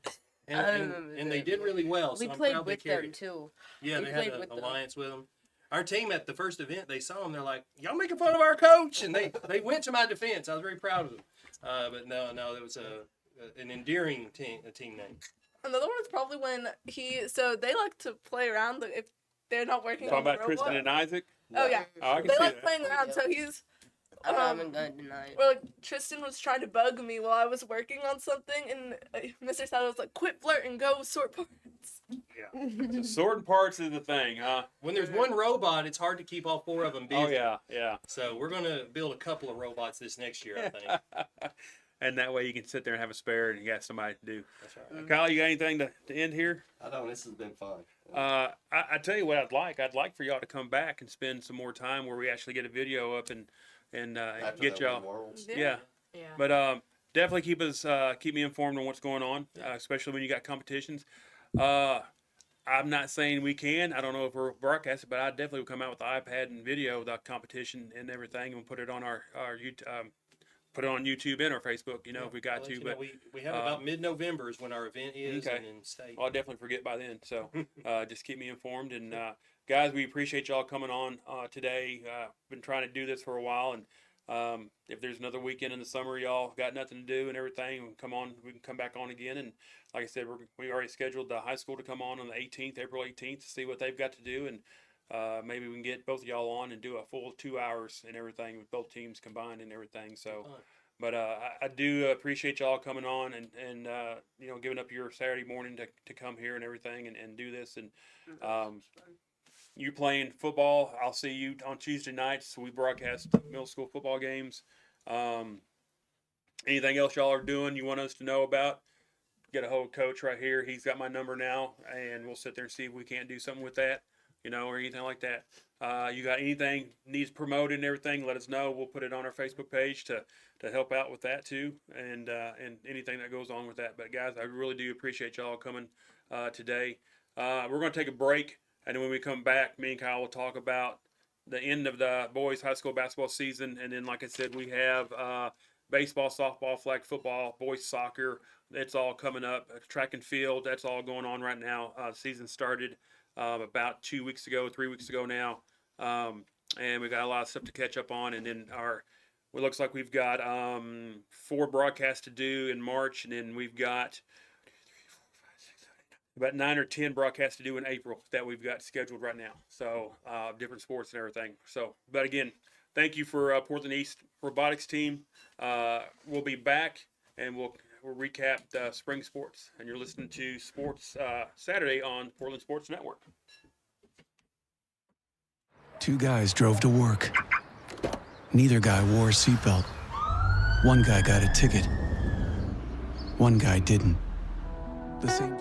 And, I and, remember and they that, did yeah. really well. So we I'm played proud they with carried them it. too. Yeah, We they had played an with them. alliance with them. Our team at the first event, they saw them. They're like, "Y'all making fun of our coach," and they went to my defense. I was very proud of them. But no, it was an endearing team name. another one is probably when so they like to play around if they're not working Talking on the about Kristen robot. and Isaac. Oh yeah, Oh, I can they see like that. playing around. So he's I'm not even gonna deny it. well, like, Tristan was trying to bug me while I was working on something, and Mr. Sadler was like, "Quit flirting, go sort parts." So sorting parts is the thing, huh? When there's one robot, it's hard to keep all four of them busy. Oh yeah, yeah. So we're gonna build a couple of robots this next year, I think. And that way you can sit there and have a spare, and you got somebody to do. That's right. Kyle, you got anything to end here? I know this has been fun. I tell you what I'd like for y'all to come back and spend some more time where we actually get a video up and After get that y'all. Worlds. Yeah, Yeah. but definitely keep me informed on what's going on, especially when you got competitions. I'm not saying we can. I don't know if we're broadcasting, but I definitely will come out with the iPad and video the competition and everything, and put it on our put it on YouTube and our Facebook. You know, if we got I'll let to, you but know, we have about mid-November is when our event is, Okay. and in state. I'll definitely forget by then. So just keep me informed. And guys, we appreciate y'all coming on today. Been trying to do this for a while, and if there's another weekend in the summer, y'all got nothing to do and everything, we can come back on again. And like I said, we already scheduled the high school to come on the 18th, April 18th, to see what they've got to do, and maybe we can get both of y'all on and do a full 2 hours and everything with both teams combined and everything. So. Fun. But I do appreciate y'all coming on and you know, giving up your Saturday morning to come here and everything and do this. And you playing football, I'll see you on Tuesday nights. We broadcast middle school football games. Anything else y'all are doing you want us to know about? Get a hold of Coach right here. He's got my number now, and we'll sit there and see if we can't do something with that, you know, or anything like that. You got anything needs promoted and everything, let us know. We'll put it on our Facebook page to help out with that too, and anything that goes on with that. But guys, I really do appreciate y'all coming today. We're going to take a break, and then when we come back, me and Kyle will talk about the end of the boys high school basketball season, and then like I said, we have baseball, softball, flag football, boys soccer. That's all coming up. Track and field, that's all going on right now. Season started about 3 weeks ago now. And we got a lot of stuff to catch up on, and then it looks like we've got 4 broadcasts to do in March, and then we've got about 9 or 10 broadcasts to do in April that we've got scheduled right now. So different sports and everything. So, but again, thank you for Portland East robotics team. We'll be back, and we'll recap the spring sports. And you're listening to Sports Saturday on Portland Sports Network. Two guys drove to work. Neither guy wore a seatbelt. One guy got a ticket. One guy didn't. The same.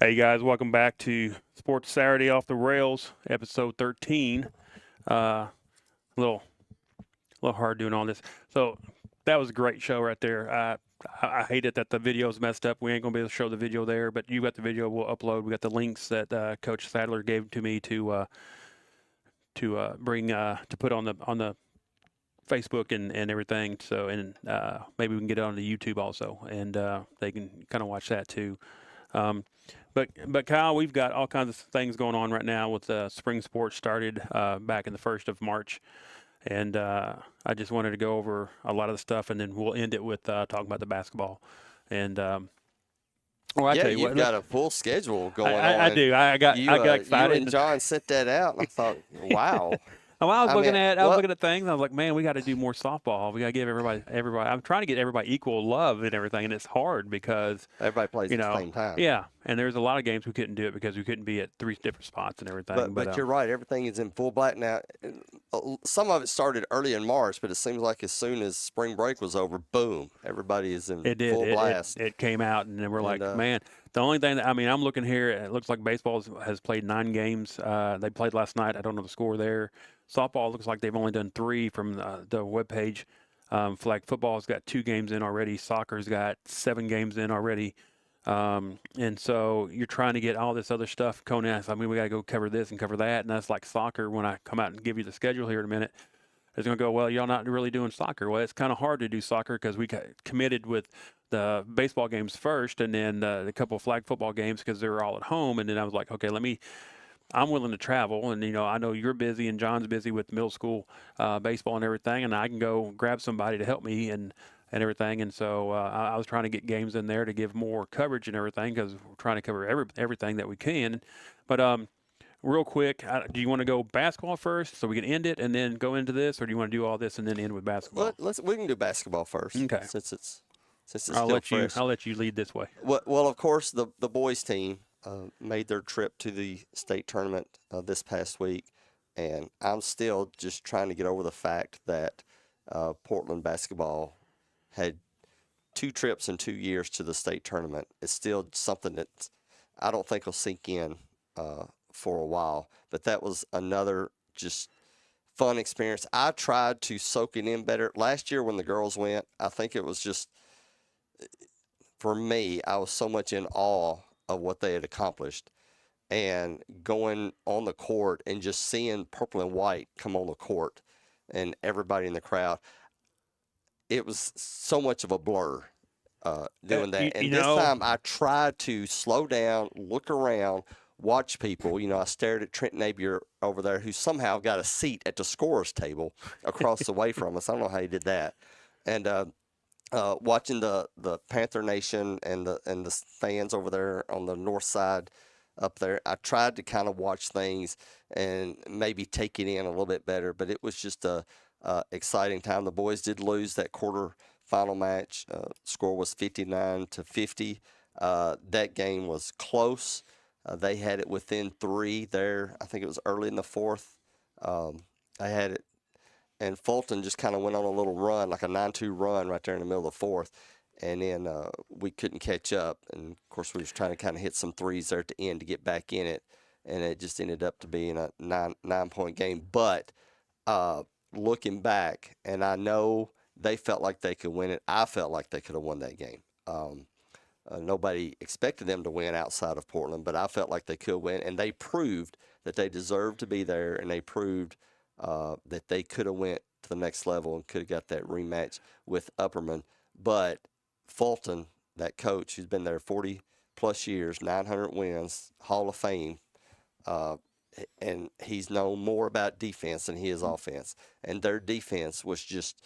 Hey guys, welcome back to Sports Saturday Off the Rails, episode 13. Little hard doing all this. So that was a great show right there. I hate it that the video's messed up. We ain't gonna be able to show the video there, but you got the video. We'll upload. We got the links that Coach Sadler gave to me to bring to put on the Facebook and everything. So maybe we can get it on the YouTube also, and they can kind of watch that too. But Kyle, we've got all kinds of things going on right now with spring sports started back in the 1st of March. And I just wanted to go over a lot of the stuff, and then we'll end it with talking about the basketball. And I Yeah, tell you you've what, got a full schedule going on. I do. I got excited. You and John set that out, and I thought, wow. Well, I was looking what- at things. I was like, man, we got to do more softball. We got to give everybody. I'm trying to get everybody equal love and everything, and it's hard because Everybody plays you at know, the same time. yeah. And there's a lot of games we couldn't do it because we couldn't be at 3 different spots and everything. But you're right. Everything is in full black now. Some of it started early in March, but it seems like as soon as spring break was over, boom, everybody is in It did. full blast. It came out, and then we're like, And, man. The only thing I'm looking here. It looks like baseball has played 9 games. They played last night. I don't know the score there. Softball looks like they've only done 3 from the webpage. Flag football's got 2 games in already. Soccer's got 7 games in already. And so you're trying to get all this other stuff. Conan, we got to go cover this and cover that. And that's like soccer. When I come out and give you the schedule here in a minute, it's going to go, well, y'all not really doing soccer. Well, it's kind of hard to do soccer because we committed with the baseball games first and then a couple of flag football games because they were all at home. And then I was like, okay, I'm willing to travel. And, I know you're busy and John's busy with middle school baseball and everything. And I can go grab somebody to help me and everything. And so I was trying to get games in there to give more coverage and everything because we're trying to cover everything that we can. But real quick, do you want to go basketball first so we can end it and then go into this, or do you want to do all this and then end with basketball? We can do basketball first. Okay. Since it's I'll still let fresh. I'll let you lead this way. Well, of course, the boys team made their trip to the state tournament this past week, and I'm still just trying to get over the fact that Portland basketball had 2 trips in 2 years to the state tournament. It's still something that I don't think will sink in for a while, but that was another just fun experience. I tried to soak it in better. Last year when the girls went, I think it was just, for me, I was so much in awe of what they had accomplished, and going on the court and just seeing purple and white come on the court and everybody in the crowd, it was so much of a blur doing that. And this time I tried to slow down, look around, watch people. I stared at Trent Napier over there, who somehow got a seat at the scorer's table across the way from us. I don't know how he did that. And watching the Panther Nation and the fans over there on the north side up there, I tried to kind of watch things and maybe take it in a little bit better, but it was just a exciting time. The boys did lose that quarterfinal match. Score was 59-50. That game was close. They had it within 3 there. I think it was early in the 4th. I had it, and Fulton just kind of went on a little run, like a 9-2 run right there in the middle of the 4th. And then we couldn't catch up. And, of course, we was trying to kind of hit some threes there at the end to get back in it. And it just ended up to being a nine-point game. But looking back, and I know they felt like they could win it. I felt like they could have won that game. Nobody expected them to win outside of Portland, but I felt like they could win. And they proved that they deserved to be there, and they proved that they could have went to the next level and could have got that rematch with Upperman. But Fulton, that coach who's been there 40-plus years, 900 wins, Hall of Fame, and he's known more about defense than he is offense. And their defense was just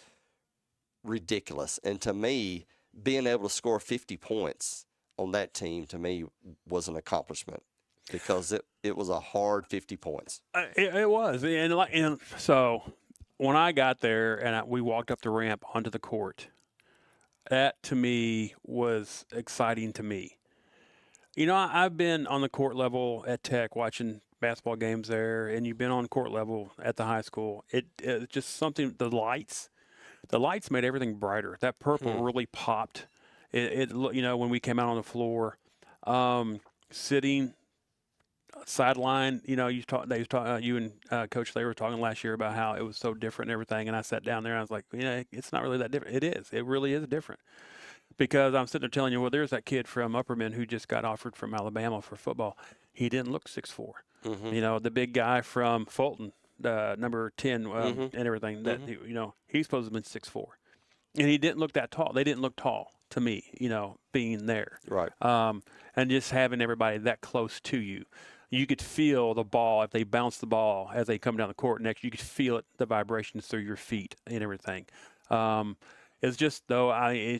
ridiculous. And to me, being able to score 50 points on that team, to me, was an accomplishment because it was a hard 50 points. It was. And so when I got there and we walked up the ramp onto the court, that to me was exciting to me. I've been on the court level at Tech watching basketball games there, and you've been on court level at the high school. It just something, the lights made everything brighter. That purple really popped. It when we came out on the floor. sitting sideline. You know, you and Coach Thayer were talking last year about how it was so different and everything. And I sat down there and I was like, it's not really that different. It is. It really is different. Because I'm sitting there telling you, well, there's that kid from Upperman who just got offered from Alabama for football. He didn't look 6'4". Mm-hmm. You know, the big guy from Fulton, number 10 and everything, that he's supposed to have been 6'4". And he didn't look that tall. They didn't look tall to me, being there. Right. And just having everybody that close to you. You could feel the ball, if they bounce the ball as they come down the court next, you could feel it, the vibrations through your feet and everything. It's just, though, I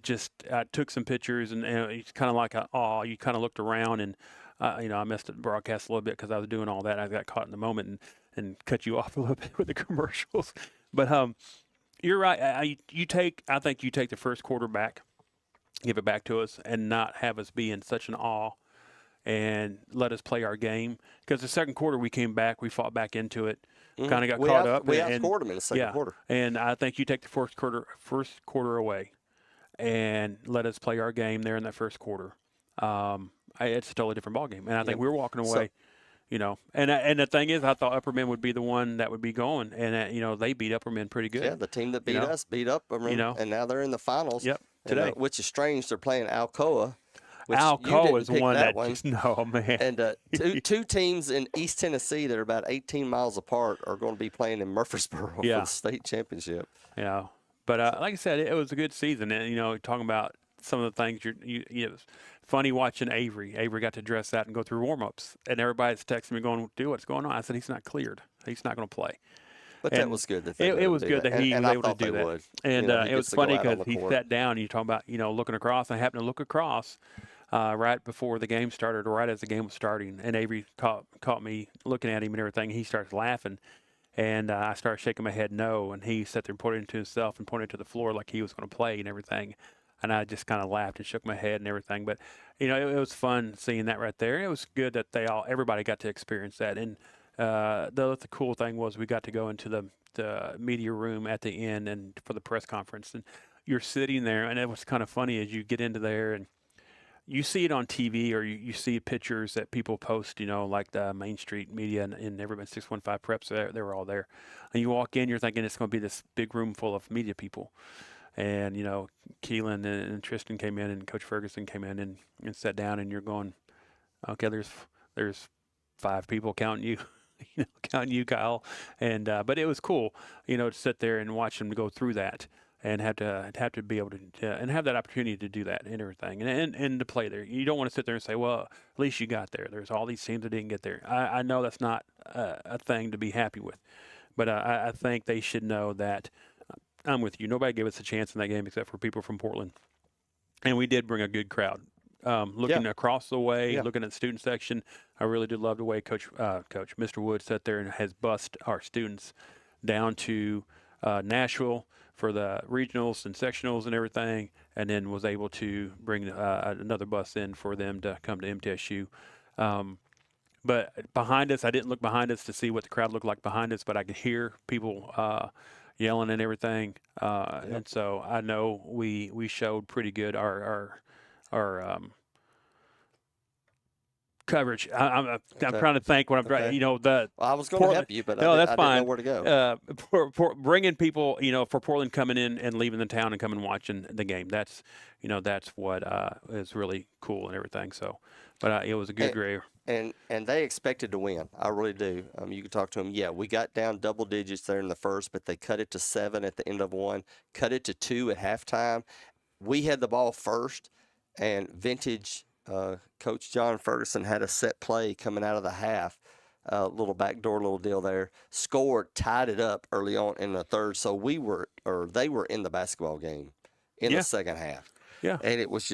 took some pictures and it's kind of like you kind of looked around and, I messed up the broadcast a little bit because I was doing all that. I got caught in the moment and cut you off a little bit with the commercials. But you're right. I think you take the first quarter back, give it back to us, and not have us be in such an awe and let us play our game. Because the second quarter we came back, we fought back into it, kind of got caught up. We outscored them in the second quarter. And I think you take the first quarter away and let us play our game there in that first quarter. It's a totally different ballgame. And I think we were walking away, And the thing is, I thought Upperman would be the one that would be going. And, they beat Upperman pretty good. Yeah, the team that beat us beat Upperman, and now they're in the finals. Yep, today. Which is strange. They're playing Alcoa. Alcoa is one that one. just, no, man. And two teams in East Tennessee that are about 18 miles apart are going to be playing in Murfreesboro for the state championship. Yeah. But like I said, it was a good season. And, talking about some of the things it was funny watching Avery. Avery got to dress out and go through warm-ups. And everybody's texting me going, dude, what's going on? I said, he's not cleared. He's not going to play. But that was good. It was good that he was able to do that. Would. And it was funny because he sat down and you talk about, looking across. I happened to look across right before the game started, or right as the game was starting. And Avery caught me looking at him and everything. He starts laughing. And I started shaking my head no. And he sat there and pointed to himself and pointed to the floor like he was going to play and everything. And I just kind of laughed and shook my head and everything. But, it was fun seeing that right there. It was good that everybody got to experience that. And the cool thing was we got to go into the media room at the end and for the press conference. And you're sitting there, and it was kind of funny as you get into there and you see it on TV or you see pictures that people post, like the Main Street media and everybody 615 Preps, they were all there. And you walk in, you're thinking it's going to be this big room full of media people. And, Keelan and Tristan came in and Coach Ferguson came in and sat down, and you're going, okay, there's 5 people counting you, counting you, Kyle. And but it was cool, to sit there and watch them go through that and have to be able to and have that opportunity to do that and everything and to play there. You don't want to sit there and say, well, at least you got there. There's all these teams that didn't get there. I know that's not a thing to be happy with, but I think they should know that. I'm with you. Nobody gave us a chance in that game except for people from Portland. And we did bring a good crowd. Looking across the way, looking at the student section, I really did love the way Coach Mr. Wood sat there and has bussed our students down to Nashville for the regionals and sectionals and everything, and then was able to bring another bus in for them to come to MTSU. But behind us, I didn't look behind us to see what the crowd looked like behind us, but I could hear people yelling and everything, and so I know we showed pretty good our coverage. I'm trying to think what I'm trying. I was going to help you, but no, that's I fine. didn't know where to go. For bringing people, for Portland coming in and leaving the town and coming and watching the game. That's what is really cool and everything. So, but it was a good grade. And they expected to win. I really do. You can talk to them. Yeah, we got down double digits there in the first, but they cut it to 7 at the end of 1, cut it to 2 at halftime. We had the ball first, and vintage Coach John Ferguson had a set play coming out of the half, little backdoor little deal there, scored, tied it up early on in the third. So they were in the basketball game in the second half. Yeah. And it's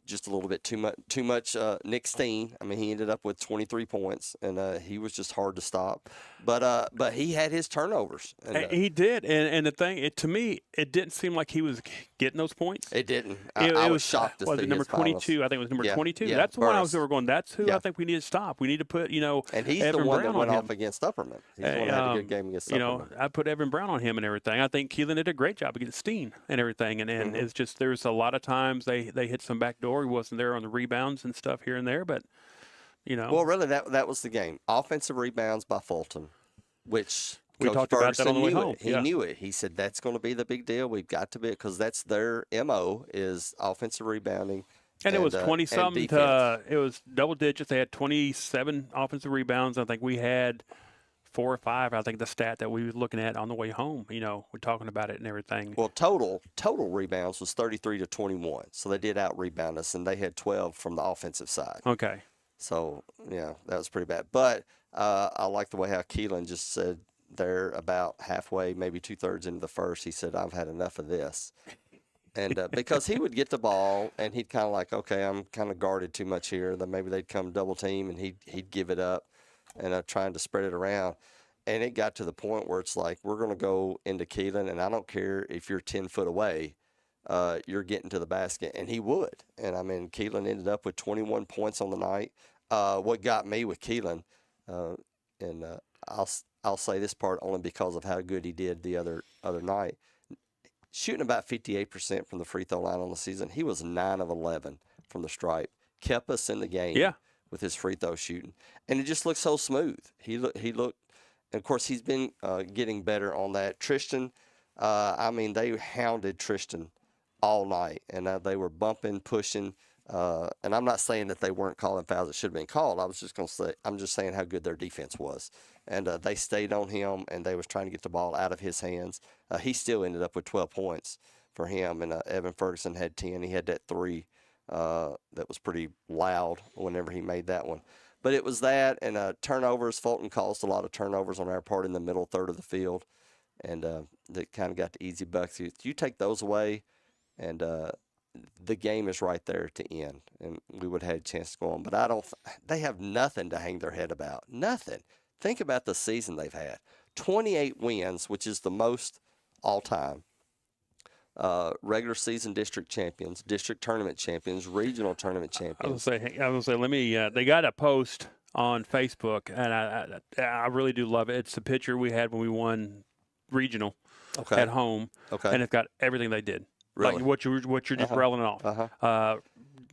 just a little bit too much Nick Steen. I mean, he ended up with 23 points, and he was just hard to stop. But he had his turnovers. And, he did, and the thing, to me, it didn't seem like he was getting those points. It didn't. I was shocked to see it number his 22? I think it was number 22. Yeah, that's the one I was Burris. going. That's who I think we need to stop. We need to put And he's Evan the one Brown that went on off him. against Upperman. He's the one that had a good game against Upperman. I put Evan Brown on him and everything. I think Keelan did a great job against Steen and everything. And it's just there's a lot of times they hit some backdoor Lowry wasn't there on the rebounds and stuff here and there, but you know, Well, really, that was the game. Offensive rebounds by Fulton, which we Coach talked about that on Ferguson the way knew home. it. He Yeah. knew it. He said that's going to be the big deal. We've got to be, because that's their MO is offensive rebounding. And it was 20 and something defense. it was double digits. They had 27 offensive rebounds. I think we had 4 or 5. I think the stat that we were looking at on the way home, you know, we're talking about it and everything. Well, total rebounds was 33 to 21. So they did out rebound us, and they had 12 from the offensive side. Okay. So yeah, that was pretty bad. But I like the way how Keelan just said they're about halfway, maybe 2/3 into the first. He said, "I've had enough of this." And because he would get the ball and he'd kind of like, okay, I'm kind of guarded too much here. Then maybe they'd come double team and he'd give it up, and trying to spread it around. And it got to the point where it's like, we're going to go into Keelan, and I don't care if you're 10 foot away, you're getting to the basket. And he would. And I mean, Keelan ended up with 21 points on the night. What got me with Keelan, and I'll say this part only because of how good he did the other night. Shooting about 58% from the free throw line on the season. He was 9 of 11 from the stripe. Kept us in the game with his free throw shooting. And it just looked so smooth. He looked, and of course, he's been getting better on that. Tristan, I mean, they hounded Tristan all night. And they were bumping, pushing. And I'm not saying that they weren't calling fouls that should have been called. I was just going to say, I'm just saying how good their defense was. And they stayed on him, and they was trying to get the ball out of his hands. He still ended up with 12 points for him, and Evan Ferguson had 10. He had that 3 that was pretty loud whenever he made that one. But it was that, and turnovers. Fulton caused a lot of turnovers on our part in the middle third of the field, and that kind of got the easy bucks. You take those away, and the game is right there to end, and we would have had a chance to go on. But they have nothing to hang their head about. Nothing. Think about the season they've had. 28 wins, which is the most all time. Regular season district champions, district tournament champions, regional tournament champions. I was gonna say, let me. They got a post on Facebook, and I really do love it. It's the picture we had when we won regional at home, and it's got everything they did. Really? Like what you're just rattling off.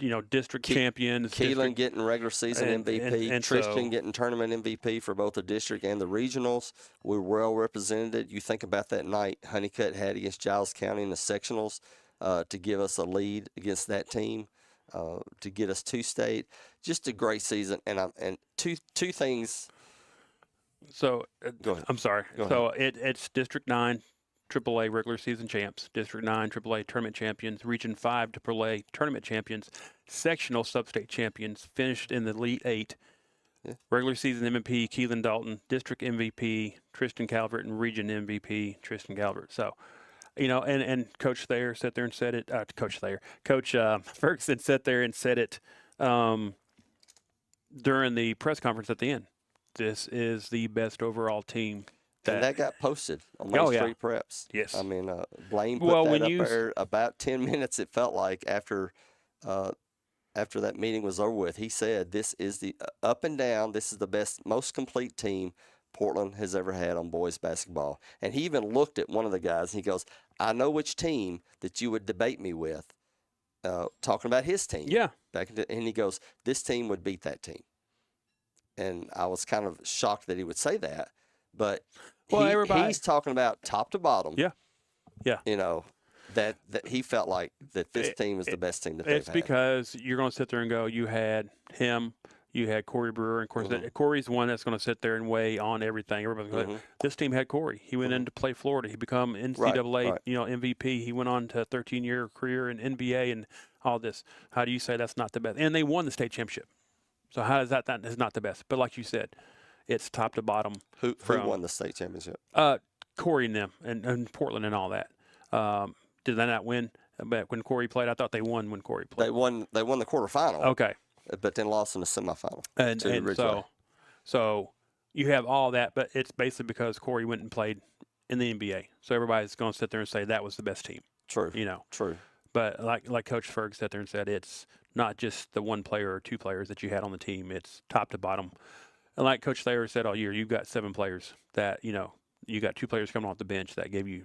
You know, district champions. Keelan getting regular season MVP. and Tristan so- getting tournament MVP for both the district and the regionals. We're well represented. You think about that night Honeycutt had against Giles County in the sectionals to give us a lead against that team, to get us to state. Just a great season. And two things. So Go ahead. I'm sorry. Go So it's District 9 AAA regular season champs, District 9 AAA tournament champions, Region 5 AAA tournament champions, sectional sub-state champions, finished in the Elite 8, regular season MVP Keelan Dalton, district MVP Tristan Calvert, and region MVP Tristan Calvert. So, you know, and Coach Thayer sat there and said it. Coach Ferguson sat there and said it during the press conference at the end. This is the best overall team. And that got posted on Main Street Preps. Yes. I mean, Blaine put that up there about 10 minutes, it felt like, after that meeting was over with. He said, this is the up and down, this is the best, most complete team Portland has ever had on boys basketball. And he even looked at one of the guys, and he goes, I know which team that you would debate me with, talking about his team. Yeah. And he goes, this team would beat that team. And I was kind of shocked that he would say that. But he's talking about top to bottom. Yeah. Yeah. You know, that he felt like that this team is the best team that they've had. It's because you're going to sit there and go, you had him, you had Corey Brewer, and of course Corey's the one that's going to sit there and weigh on everything. Everybody's going, this team had Corey. He went in to play Florida. He become NCAA, you know, MVP. He went on to a 13-year career in NBA and all this. How do you say that's not the best? And they won the state championship. So how is that is not the best? But like you said, it's top to bottom. Who won the state championship? Corey and them and Portland and all that. Did they not win? But when Corey played, I thought they won when Corey played. They won the quarterfinal. Okay. But then lost in the semifinal. And so you have all that, but it's basically because Corey went and played in the NBA. So everybody's going to sit there and say that was the best team. True. You know. True. But like Coach Ferg sat there and said, it's not just the one player or two players that you had on the team. It's top to bottom. And like Coach Thayer said all year, you've got 7 players that, you know, you got 2 players coming off the bench that gave you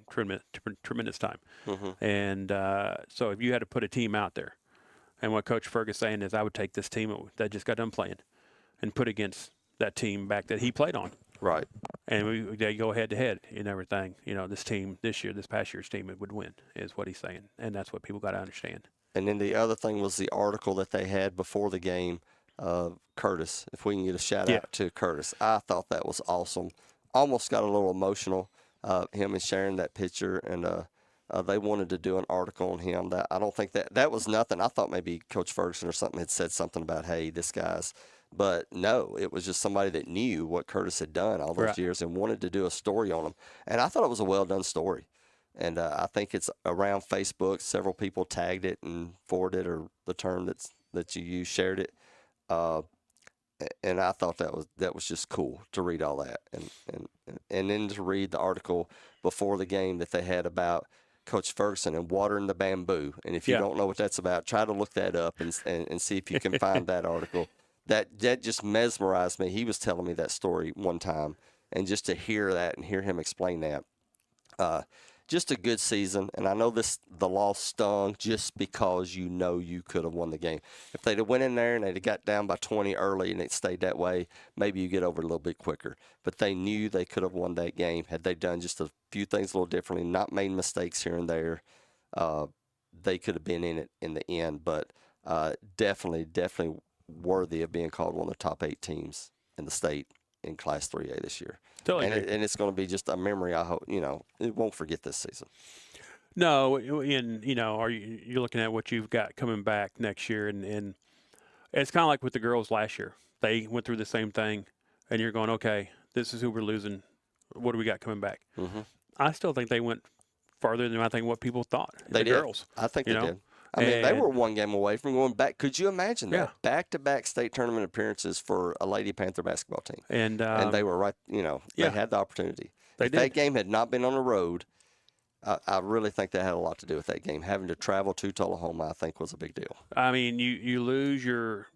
tremendous time. And so if you had to put a team out there, And what Coach Ferg is saying is, I would take this team that just got done playing and put against that team back that he played on. Right. And they go head to head and everything. This team this past year's team, it would win, is what he's saying. And that's what people got to understand. And then the other thing was the article that they had before the game, Curtis. If we can get a shout out to Curtis, I thought that was awesome. Almost got a little emotional, him and sharing that picture, and they wanted to do an article on him. That I don't think that was nothing. I thought maybe Coach Ferguson or something had said something about, hey, this guy's. But no, it was just somebody that knew what Curtis had done all those years and wanted to do a story on him. And I thought it was a well-done story. And I think it's around Facebook. Several people tagged it and forwarded it, or the term that you used, shared it. And I thought that was just cool to read all that. And then to read the article before the game that they had about Coach Ferguson and watering the bamboo. And if you don't know what that's about, try to look that up and see if you can find that article. That just mesmerized me. He was telling me that story one time, and just to hear that and hear him explain that, just a good season. And I know the loss stung just because you could have won the game. If they'd have went in there and they'd have got down by 20 early and it stayed that way, maybe you get over it a little bit quicker. But they knew they could have won that game had they done just a few things a little differently, not made mistakes here and there. They could have been in it in the end, but definitely worthy of being called one of the top 8 teams in the state in Class 3A this year. Totally and it's going to be just a memory. I hope it won't forget this season. No, and you're looking at what you've got coming back next year, and it's kind of like with the girls last year. They went through the same thing, and you're going, okay, this is who we're losing. What do we got coming back? Mm-hmm. I still think they went farther than I think what people thought. They did. Girls, I think they did. I mean, they were one game away from going back. Could you imagine that? Yeah. Back-to-back state tournament appearances for a Lady Panther basketball team. And they were right, they had the opportunity. If that game had not been on the road, I really think that had a lot to do with that game. Having to travel to Tullahoma, I think, was a big deal. I mean, you lose your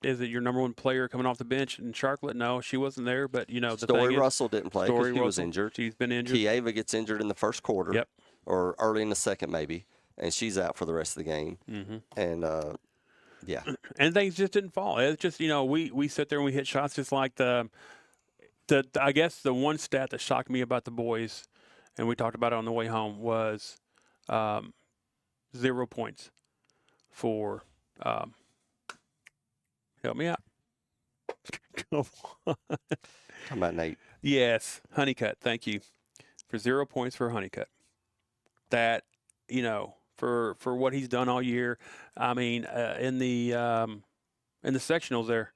is it your number one player coming off the bench in Charlotte? No, she wasn't there, but the Story thing is, Russell didn't play because he was injured. She's been injured. Kieva gets injured in the first quarter. Yep. Or early in the second, maybe. And she's out for the rest of the game. Mm-hmm. And, yeah. And things just didn't fall. It's just, we sit there and we hit shots just like I guess the one stat that shocked me about the boys, and we talked about it on the way home, was 0 points for help me out. Come on. Talking about Nate. Yes, Honeycutt. Thank you. For 0 points for Honeycutt. That, for what he's done all year. I mean, in the sectionals there,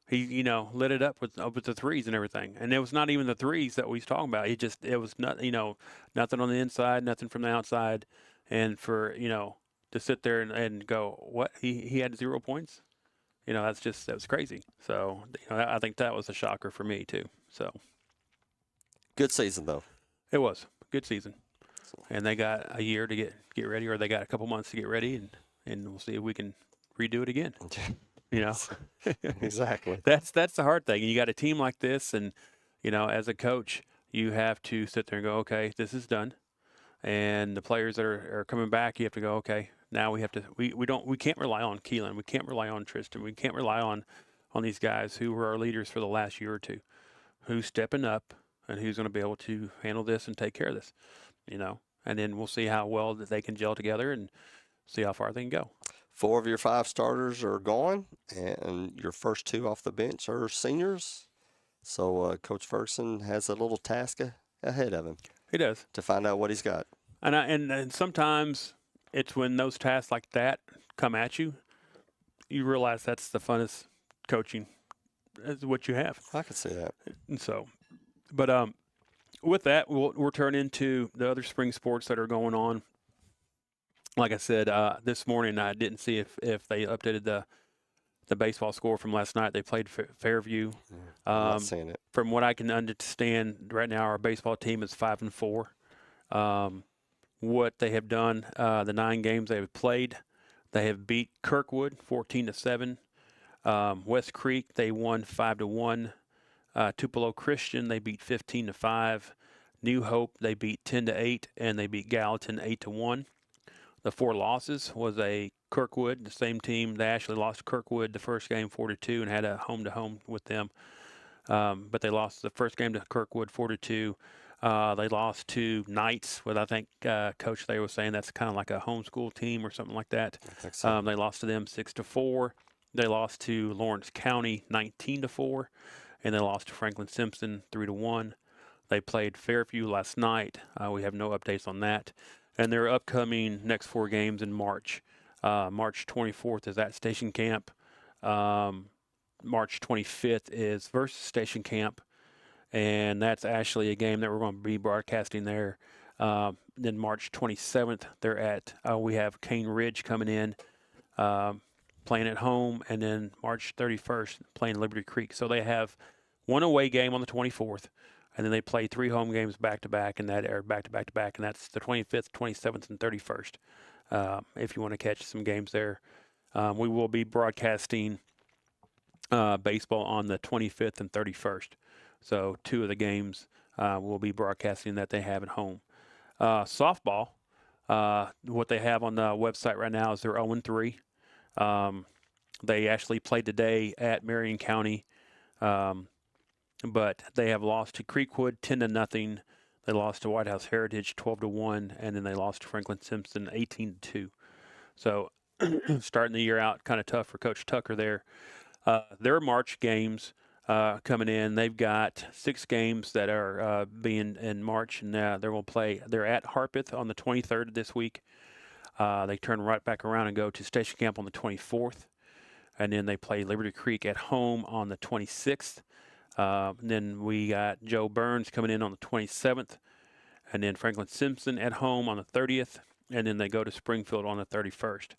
he lit it up with the threes and everything. And it was not even the threes that we was talking about. It was not nothing on the inside, nothing from the outside, and for to sit there and go, what, he had 0 points. That was crazy. So I think that was a shocker for me too. So good season though. It was good season. And they got a year to get ready, or they got a couple months to get ready, and we'll see if we can redo it again. Exactly. That's the hard thing. And you got a team like this, and as a coach, you have to sit there and go, okay, this is done. And the players that are coming back, you have to go, okay, now we have to. We can't rely on Keelan. We can't rely on Tristan. We can't rely on these guys who were our leaders for the last year or two, who's stepping up and who's going to be able to handle this and take care of this. And then we'll see how well that they can gel together and see how far they can go. 4 of your 5 starters are gone, and your first 2 off the bench are seniors. So Coach Ferguson has a little task ahead of him. He does. To find out what he's got. And sometimes it's when those tasks like that come at you, you realize that's the funnest coaching is what you have. I can see that. And so, but with that, we'll turn into the other spring sports that are going on. Like I said, this morning I didn't see if they updated the baseball score from last night. They played Fairview. I'm not seeing it. From what I can understand, right now our baseball team is 5-4. What they have done, the 9 games they have played, they have beat Kirkwood 14-7. West Creek they won 5-1. Tupelo Christian they beat 15-5. New Hope they beat 10-8, and they beat Gallatin 8-1. The 4 losses was a Kirkwood, the same team. They actually lost to Kirkwood the first game 4-2 and had a home-to-home with them. But they lost the first game to Kirkwood 4-2. They lost to Knights, what I think Coach there was saying that's kind of like a homeschool team or something like that. I think so. They lost to them 6-4. They lost to Lawrence County 19-4, and they lost to Franklin Simpson 3-1. They played Fairview last night. We have no updates on that. And their upcoming next 4 games in March. March 24th is at Station Camp. March 25th is versus Station Camp, and that's actually a game that we're going to be broadcasting there. Then March 27th, they're at we have Cane Ridge coming in, playing at home, and then March 31st playing Liberty Creek. So they have one away game on the 24th, and then they play 3 home games back to back, and that are back to back to back, and that's the 25th, 27th, and 31st. If you want to catch some games there, we will be broadcasting baseball on the 25th and 31st. So 2 of the games will be broadcasting that they have at home. Softball, what they have on the website right now is they're 0-3. They actually played today at Marion County, but they have lost to Creekwood 10-0. They lost to White House Heritage 12-1, and then they lost to Franklin Simpson 18-2. So starting the year out kind of tough for Coach Tucker there. Their March games coming in, they've got 6 games that are being in March, and they're at Harpeth on the 23rd this week. They turn right back around and go to Station Camp on the 24th, and then they play Liberty Creek at home on the 26th. Then we got Joe Burns coming in on the 27th, and then Franklin Simpson at home on the 30th, and then they go to Springfield on the 31st.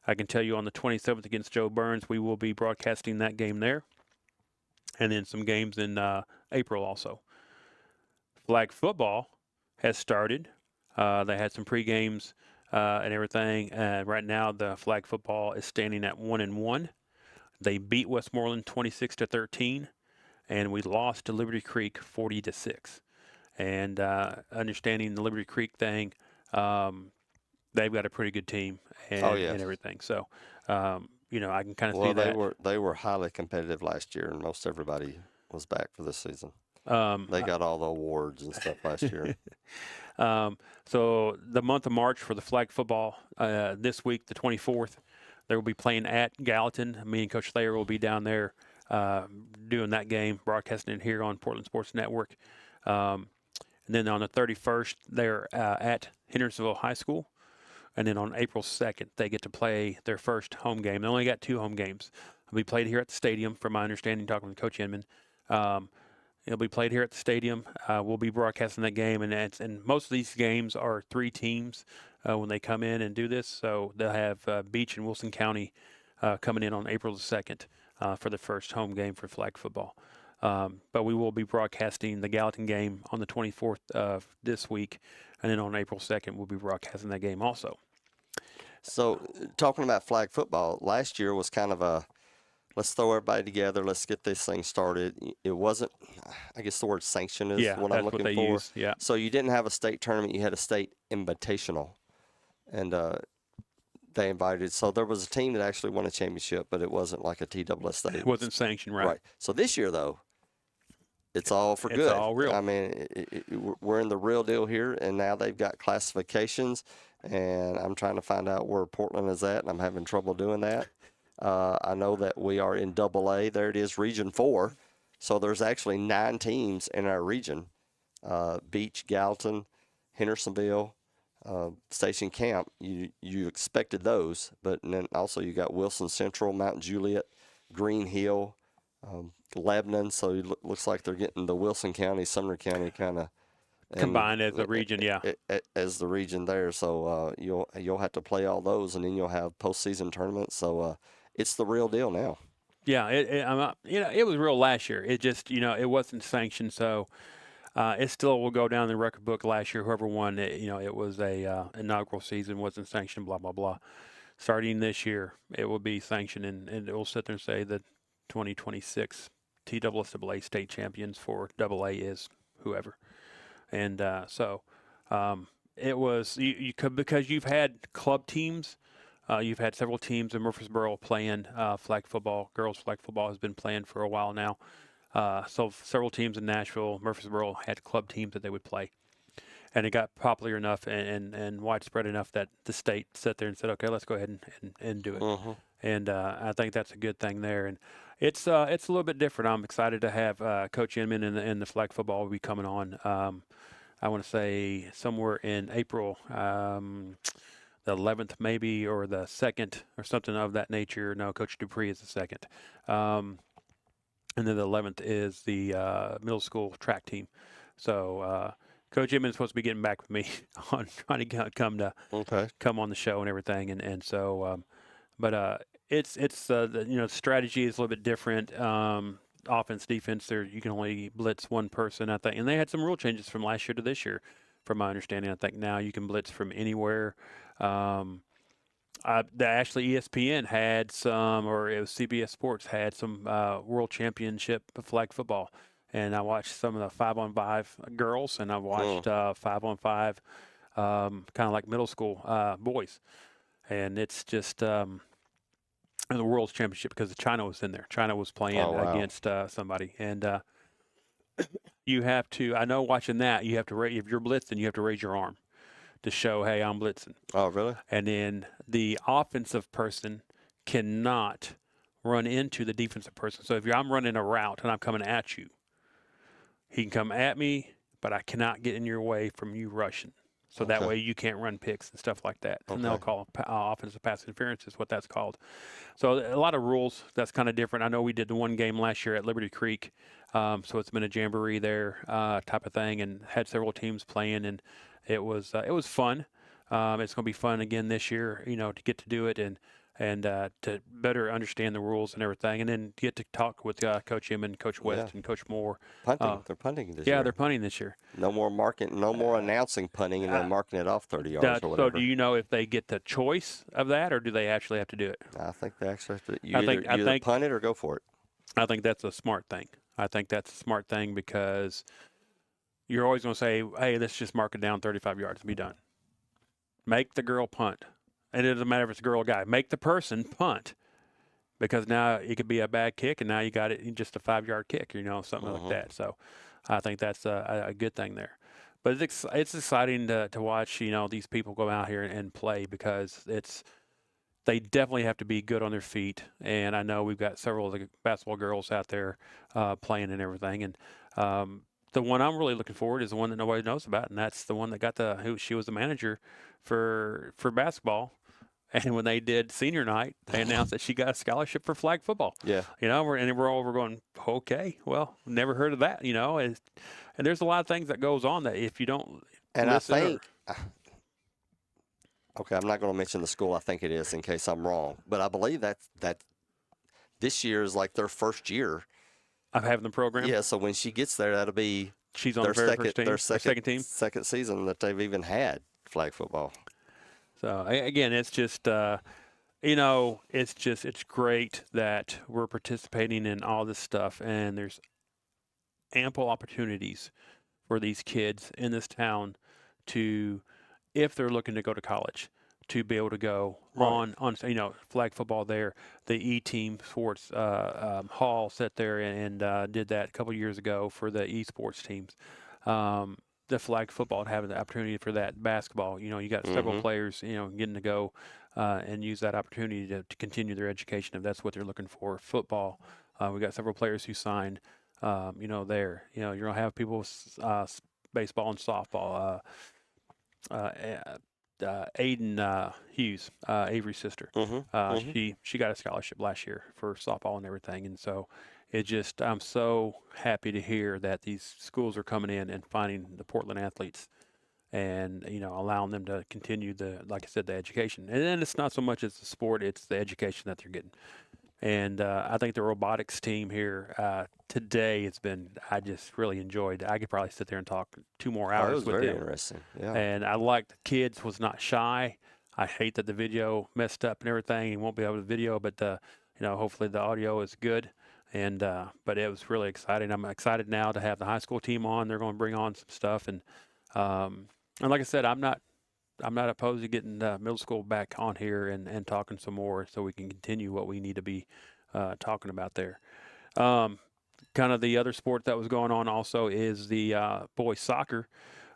I can tell you on the 27th against Joe Burns, we will be broadcasting that game there. And then some games in April also. Flag football has started. They had some pre-games and everything. Right now, the flag football is standing at 1-1. They beat Westmoreland 26-13, and we lost to Liberty Creek 40-6. And understanding the Liberty Creek thing, they've got a pretty good team and, and everything. So, I can kind of see that. Well, they were highly competitive last year, and most everybody was back for this season. They got all the awards and stuff last year. So the month of March for the flag football, this week, the 24th, they will be playing at Gallatin. Me and Coach Thayer will be down there doing that game, broadcasting it here on Portland Sports Network. And then on the 31st, they're at Hendersonville High School. And then on April 2nd, they get to play their first home game. They only got 2 home games. It'll be played here at the stadium, from my understanding, talking with Coach Inman. It'll be played here at the stadium. We'll be broadcasting that game, and most of these games are 3 teams when they come in and do this. So they'll have Beach and Wilson County coming in on April the 2nd for the first home game for flag football. But we will be broadcasting the Gallatin game on the 24th of this week, and then on April 2nd, we'll be broadcasting that game also. So, talking about flag football, last year was kind of a, let's throw everybody together, let's get this thing started. It wasn't, I guess the word sanction is what I'm looking for. Use. Yeah. So you didn't have a state tournament, you had a state invitational. And they invited, so there was a team that actually won a championship, but it wasn't like a TSS state. It wasn't sanctioned, right. So this year, though, it's all for good. It's all real. I mean, we're in the real deal here, and now they've got classifications, and I'm trying to find out where Portland is at, and I'm having trouble doing that. I know that we are in AA. There it is, Region 4. So there's actually 9 teams in our region. Beach, Gallatin, Hendersonville, Station Camp. You expected those, but then also you got Wilson Central, Mount Juliet, Green Hill, Lebanon. So it looks like they're getting the Wilson County, Sumner County kind of combined as a region, as the region there. So you'll have to play all those, and then you'll have postseason tournaments. So it's the real deal now. Yeah, it was real last year. It just it wasn't sanctioned, so it still will go down in the record book. Last year, whoever won it, it was a inaugural season, wasn't sanctioned. Blah blah blah. Starting this year, it will be sanctioned, and it will sit there and say that 2026 TSSAA state champions for AA is whoever. And so it was you could, because you've had club teams You've had several teams in Murfreesboro playing flag football. Girls flag football has been playing for a while now. So several teams in Nashville, Murfreesboro had club teams that they would play. And it got popular enough and widespread enough that the state sat there and said, okay, let's go ahead and do it. Mm-hmm. And I think that's a good thing there. And it's a little bit different. I'm excited to have Coach Inman and the flag football will be coming on. I want to say somewhere in April, the 11th maybe, or the 2nd, or something of that nature. No, Coach Dupree is the 2nd. And then the 11th is the middle school track team. So Coach Inman is supposed to be getting back with me on trying to come on the show and everything. And so, but it's the strategy is a little bit different. Offense, defense, there you can only blitz one person, I think. And they had some rule changes from last year to this year, from my understanding. I think now you can blitz from anywhere. Actually, ESPN had some, or it was CBS Sports had some World Championship flag football, and I watched some of the 5-on-5 girls, and I watched 5-on-5, kind of like middle school boys, and it's just the World Championship because China was in there. China was playing against somebody, and you have to. I know watching that, you have to if you're blitzing, you have to raise your arm to show, hey, I'm blitzing. Oh, really? And then the offensive person cannot run into the defensive person. So if I'm running a route and I'm coming at you, he can come at me, but I cannot get in your way from you rushing. So that way you can't run picks and stuff like that. And they'll call offensive pass interference is what that's called. So a lot of rules that's kind of different. I know we did the one game last year at Liberty Creek. So it's been a jamboree there type of thing, and had several teams playing, and it was fun. It's going to be fun again this year, to get to do it and to better understand the rules and everything, and then get to talk with Coach Inman, Coach West, and Coach Moore. Punting. They're punting this year. Yeah, they're punting this year. No more announcing punting and then marking it off 30 yards or whatever. So do you know if they get the choice of that, or do they actually have to do it? I think they actually have to. You I either think punt it or go for it. I think that's a smart thing. Because you're always going to say, hey, let's just mark it down 35 yards and be done. Make the girl punt. And it doesn't matter if it's a girl or guy. Make the person punt, because now it could be a bad kick, and now you got it in just a 5-yard kick, something like that. So I think that's a good thing there. But it's exciting to watch, these people go out here and play, because they definitely have to be good on their feet. And I know we've got several of the basketball girls out there playing and everything. And the one I'm really looking forward is the one that nobody knows about, and that's the one that got she was the manager for basketball. And when they did senior night, they announced that she got a scholarship for flag football. Yeah. We're all going, okay, well, never heard of that, and there's a lot of things that goes on that if you don't listen. Okay, I'm not going to mention the school. I think it is, in case I'm wrong. But I believe that this year is like their first year of having the program. Yeah, so when she gets there, that'll be she's on their first team, their second team, second season that they've even had flag football. So again, it's just it's great that we're participating in all this stuff, and there's ample opportunities for these kids in this town to, if they're looking to go to college, to be able to go on flag football there. The E-Team Sports Hall sat there and did that a couple years ago for the esports teams. The flag football, having the opportunity for that. Basketball, you got several players, getting to go and use that opportunity to continue their education if that's what they're looking for. Football, we got several players who signed, there. You're going to have people with baseball and softball. Aiden Hughes, Avery's sister, she got a scholarship last year for softball and everything. And so I'm so happy to hear that these schools are coming in and finding the Portland athletes and, allowing them to continue like I said, the education. And then it's not so much as the sport, it's the education that they're getting. And I think the robotics team here today I just really enjoyed. I could probably sit there and talk 2 more hours with them. Very interesting. Yeah. And I liked the kids was not shy. I hate that the video messed up and everything. You won't be able to video, but hopefully the audio is good. And but it was really exciting. I'm excited now to have the high school team on. They're going to bring on some stuff, and like I said, I'm not opposed to getting middle school back on here and talking some more so we can continue what we need to be talking about there. Kind of the other sport that was going on also is the boys soccer.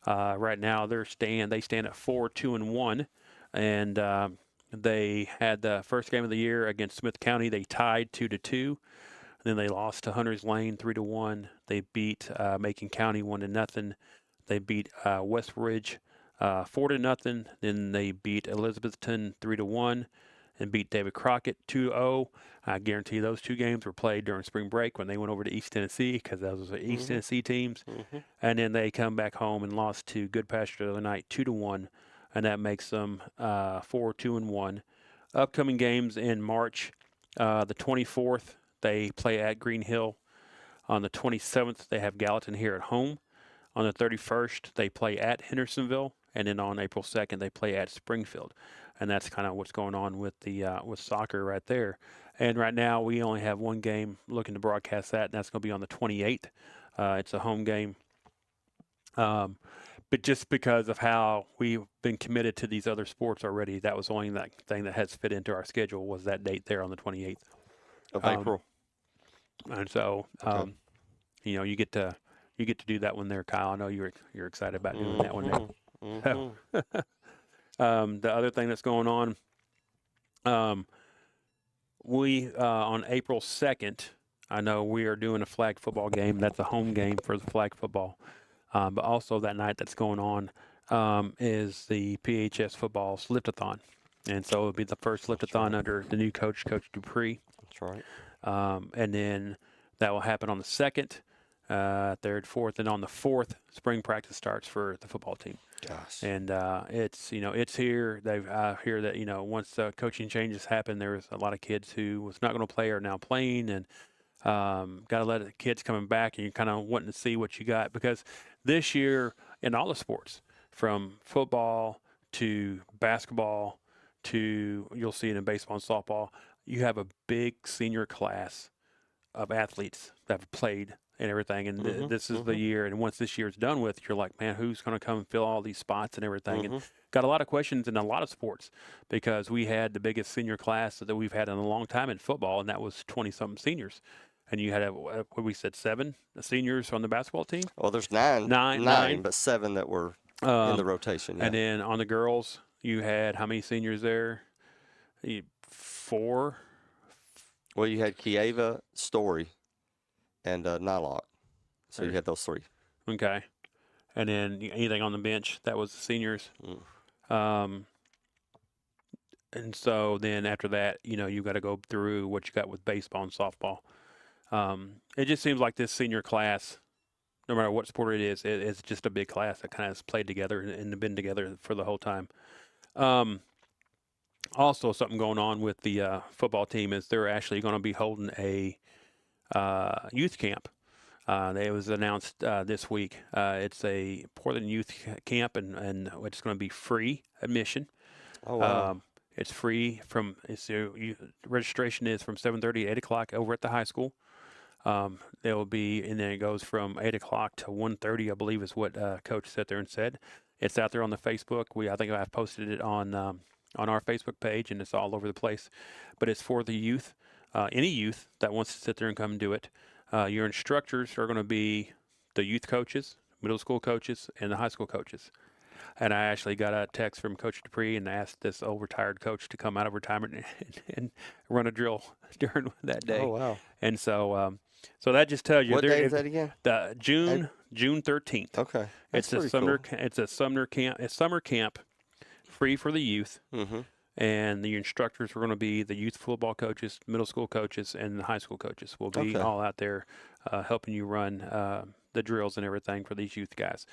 Right now they stand at 4-2-1, and they had the first game of the year against Smith County. They tied 2-2. Then they lost to Hunters Lane 3-1. They beat Macon County 1-0. They beat West Ridge 4-0. Then they beat Elizabethton 3-1 and beat David Crockett 2-0. I guarantee those two games were played during spring break when they went over to East Tennessee, because those are East Tennessee teams. And then they come back home and lost to Good Pasture the other night 2-1, and that makes them 4-2-1. Upcoming games in March, the 24th, they play at Green Hill. On the 27th, they have Gallatin here at home. On the 31st, they play at Hendersonville, and then on April 2nd, they play at Springfield. And that's kind of what's going on with the with soccer right there. And right now, we only have one game looking to broadcast that, and that's going to be on the 28th. It's a home game. But just because of how we've been committed to these other sports already, that was the only thing that has fit into our schedule was that date there on the 28th of April. And so, you know, you get to do that one there, Kyle. I know you're excited about doing that one there. The other thing that's going on, we on April 2nd, I know we are doing a flag football game. That's a home game for the flag football. But also that night that's going on is the PHS football's Liftathon. And so it'll be the first Liftathon under the new coach, Coach Dupree. That's right. And then that will happen on the 2nd, 3rd, 4th, and on the 4th, spring practice starts for the football team. Gosh. And it's here. I hear that once the coaching changes happen, there's a lot of kids who was not going to play are now playing, and got to let the kids coming back, and you're kind of wanting to see what you got, because this year in all the sports, from football to basketball to you'll see it in baseball and softball, you have a big senior class of athletes that have played and everything. And this is the year. And once this year is done with, you're like, man, who's going to come and fill all these spots and everything? And got a lot of questions in a lot of sports, because we had the biggest senior class that we've had in a long time in football, and that was 20-something seniors. And you had, what we said, 7 seniors on the basketball team? Well, there's nine, Nine. but 7 that were in the rotation. Yeah. And then on the girls, you had how many seniors there? 4. Well, you had Kieva, Story, and Nylock. So you had those 3. Okay. And then anything on the bench, that was the seniors. And so then after that, you've got to go through what you got with baseball and softball. It just seems like this senior class, no matter what sport it is, it's just a big class that kind of has played together and been together for the whole time. Also, something going on with the football team is they're actually going to be holding a youth camp. It was announced this week. It's a Portland youth camp, and it's going to be free admission. Oh, wow. It's free registration is from 7:30 to 8 o'clock over at the high school. There will be, and then it goes from 8 o'clock to 1:30, I believe is what Coach sat there and said. It's out there on the Facebook. I think I've posted it on our Facebook page, and it's all over the place. But it's for the youth, any youth that wants to sit there and come and do it. Your instructors are going to be the youth coaches, middle school coaches, and the high school coaches. And I actually got a text from Coach Dupree and asked this old retired coach to come out of retirement and run a drill during that day. Oh, wow. And so so that just tells you. What day is that again? The June 13th. Okay. It's a summer camp. It's summer camp, free for the youth. And the instructors are going to be the youth football coaches, middle school coaches, and the high school coaches. Will be all out there helping you run the drills and everything for these youth guys,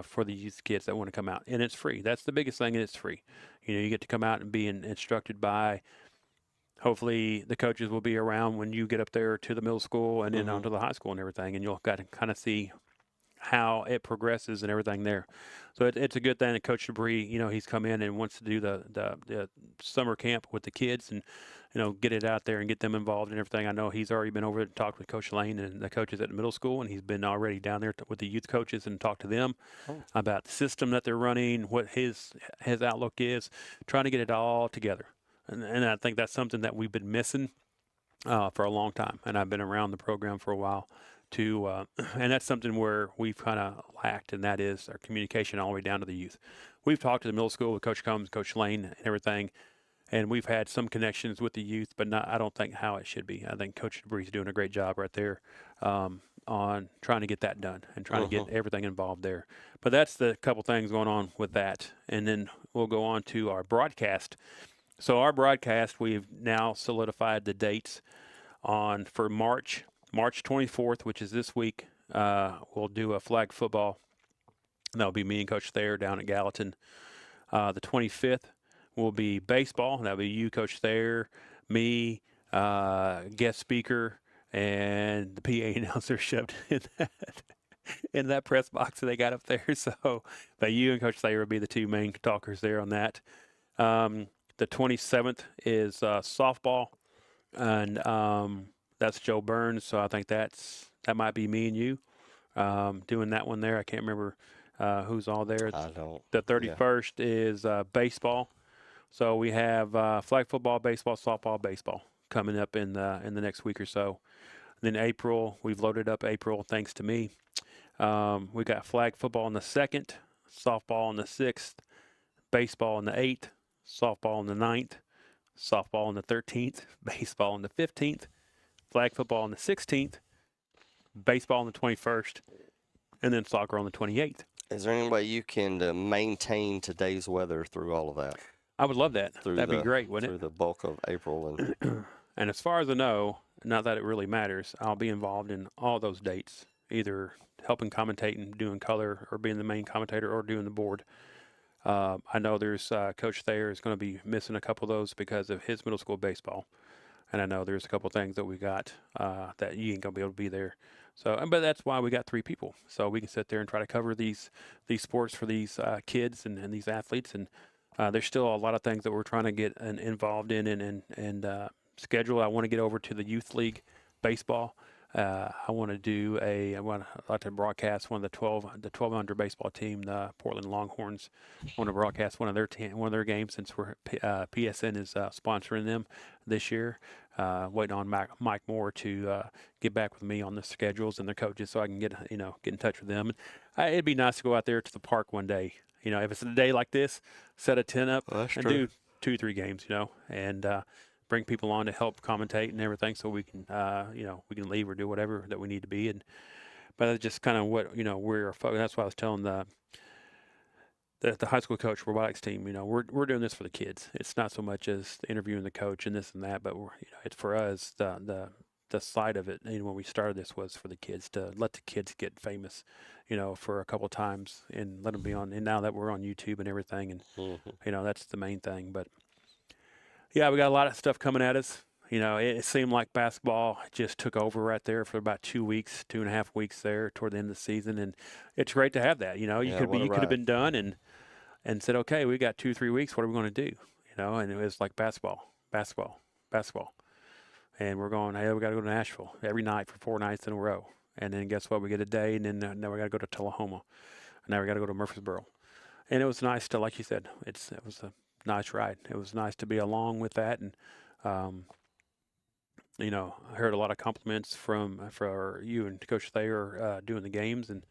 for the youth kids that want to come out. And it's free. That's the biggest thing, and it's free. You get to come out and be instructed by, hopefully the coaches will be around when you get up there to the middle school and then onto the high school and everything, and you'll got to kind of see how it progresses and everything there. So it's a good thing that Coach Debris, he's come in and wants to do the summer camp with the kids and, get it out there and get them involved in everything. I know he's already been over and talked with Coach Lane and the coaches at the middle school, and he's been already down there with the youth coaches and talked to them about the system that they're running, what his outlook is, trying to get it all together. And I think that's something that we've been missing for a long time, and I've been around the program for a while too, and that's something where we've kind of lacked, and that is our communication all the way down to the youth. We've talked to the middle school with Coach Combs, Coach Lane, and everything, and we've had some connections with the youth, but I don't think how it should be. I think Coach Debris is doing a great job right there on trying to get that done and trying to get everything involved there. But that's the couple things going on with that, and then we'll go on to our broadcast. So our broadcast, we've now solidified the dates for March 24th, which is this week. We'll do a flag football. That'll be me and Coach Thayer down at Gallatin. The 25th will be baseball. That'll be you, Coach Thayer, me, guest speaker, and the PA announcer shoved in that press box that they got up there. So, but you and Coach Thayer will be the two main talkers there on that. The 27th is softball, and that's Joe Burns. So I think that might be me and you doing that one there. I can't remember who's all there. I don't. The 31st is baseball. So we have flag football, baseball, softball, baseball coming up in the next week or so. And then April, we've loaded up April thanks to me. We got flag football on the 2nd, softball on the 6th, baseball on the 8th, softball on the 9th, softball on the 13th, baseball on the 15th, flag football on the 16th, baseball on the 21st, and then soccer on the 28th. Is there any way you can maintain today's weather through all of that? I would love that. That'd be great, wouldn't it? Through the bulk of April. And as far as I know, not that it really matters, I'll be involved in all those dates, either helping commentate and doing color or being the main commentator or doing the board. I know there's Coach Thayer is going to be missing a couple of those because of his middle school baseball. And I know there's a couple of things that we got that you ain't going to be able to be there. So, but that's why we got 3 people. So we can sit there and try to cover these sports for these kids and these athletes. And there's still a lot of things that we're trying to get involved in and schedule. I want to get over to the youth league baseball. I want to I'd like to broadcast one of the 1200 baseball team, the Portland Longhorns. I want to broadcast one of their games since PSN is sponsoring them this year. Waiting on Mike Moore to get back with me on the schedules and their coaches so I can get in touch with them. It'd be nice to go out there to the park one day. If it's a day like this, set a tent up and do 2-3 games. And bring people on to help commentate and everything, so we can, we can leave or do whatever that we need to be. But that's just kind of what we're focused. That's why I was telling the high school coach robotics team. We're doing this for the kids. It's not so much as interviewing the coach and this and that, but it's for us. The side of it, when we started this, was for the kids, to let the kids get famous, for a couple of times and let them be on. And now that we're on YouTube and everything, and that's the main thing. But yeah, we got a lot of stuff coming at us. It seemed like basketball just took over right there for about 2.5 weeks there toward the end of the season, and it's great to have that. You could have been done and said, okay, we got 2-3 weeks. What are we going to do? And it was like basketball, and we're going. Hey, we got to go to Nashville every night for 4 nights in a row, and then guess what? We get a day, and then now we got to go to Tullahoma, and now we got to go to Murfreesboro, and it was nice to, like you said, it was a nice ride. It was nice to be along with that, and I heard a lot of compliments for you and Coach Thayer doing the games, and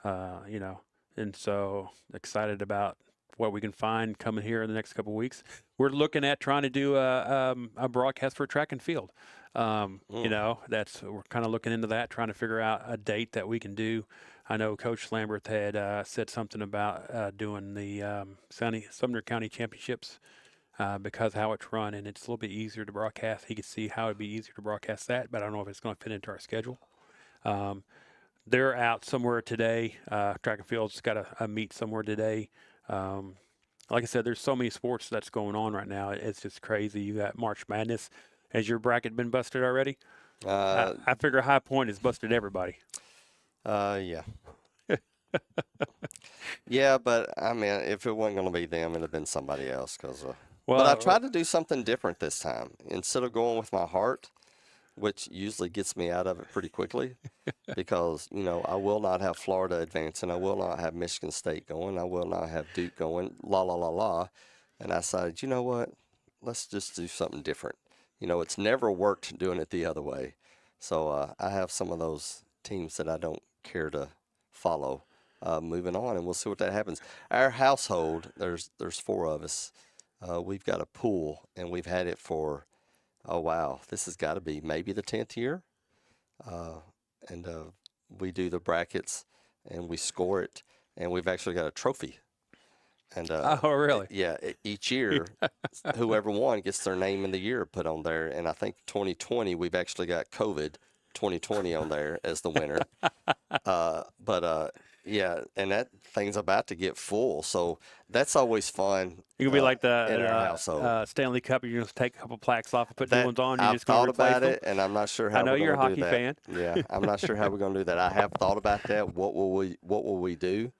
and so excited about what we can find coming here in the next couple of weeks. We're looking at trying to do a broadcast for track and field. We're kind of looking into that, trying to figure out a date that we can do. I know Coach Lambert had said something about doing the Sumner County Championships because how it's run, and it's a little bit easier to broadcast. He could see how it'd be easier to broadcast that, but I don't know if it's going to fit into our schedule. They're out somewhere today. Track and field's got a meet somewhere today. Like I said, there's so many sports that's going on right now. It's just crazy. You got March Madness. Has your bracket been busted already? I figure High Point has busted everybody. Yeah. Yeah, but I mean, if it wasn't going to be them, it'd have been somebody else. But I Well, tried to do something different this time. Instead of going with my heart, which usually gets me out of it pretty quickly, because I will not have Florida advancing. I will not have Michigan State going. I will not have Duke going. La la la la. And I decided, you know what? Let's just do something different. It's never worked doing it the other way. So I have some of those teams that I don't care to follow. Moving on, and we'll see what that happens. Our household, there's 4 of us. We've got a pool, and we've had it for, oh wow, this has got to be maybe the 10th year. And we do the brackets, and we score it, and we've actually got a trophy. And oh, really? yeah, each year, whoever won gets their name in the year put on there. And I think 2020, we've actually got COVID 2020 on there as the winner. Yeah, and that thing's about to get full, so that's always fun. You could be like in our household. Stanley Cup. You're just take a couple plaques off and put new ones on. You're I've just going to thought replace about them. it, and I'm not sure how. I know we're you're a gonna do hockey that. fan. Yeah, I'm not sure how we're going to do that. I have thought about that. What will we do?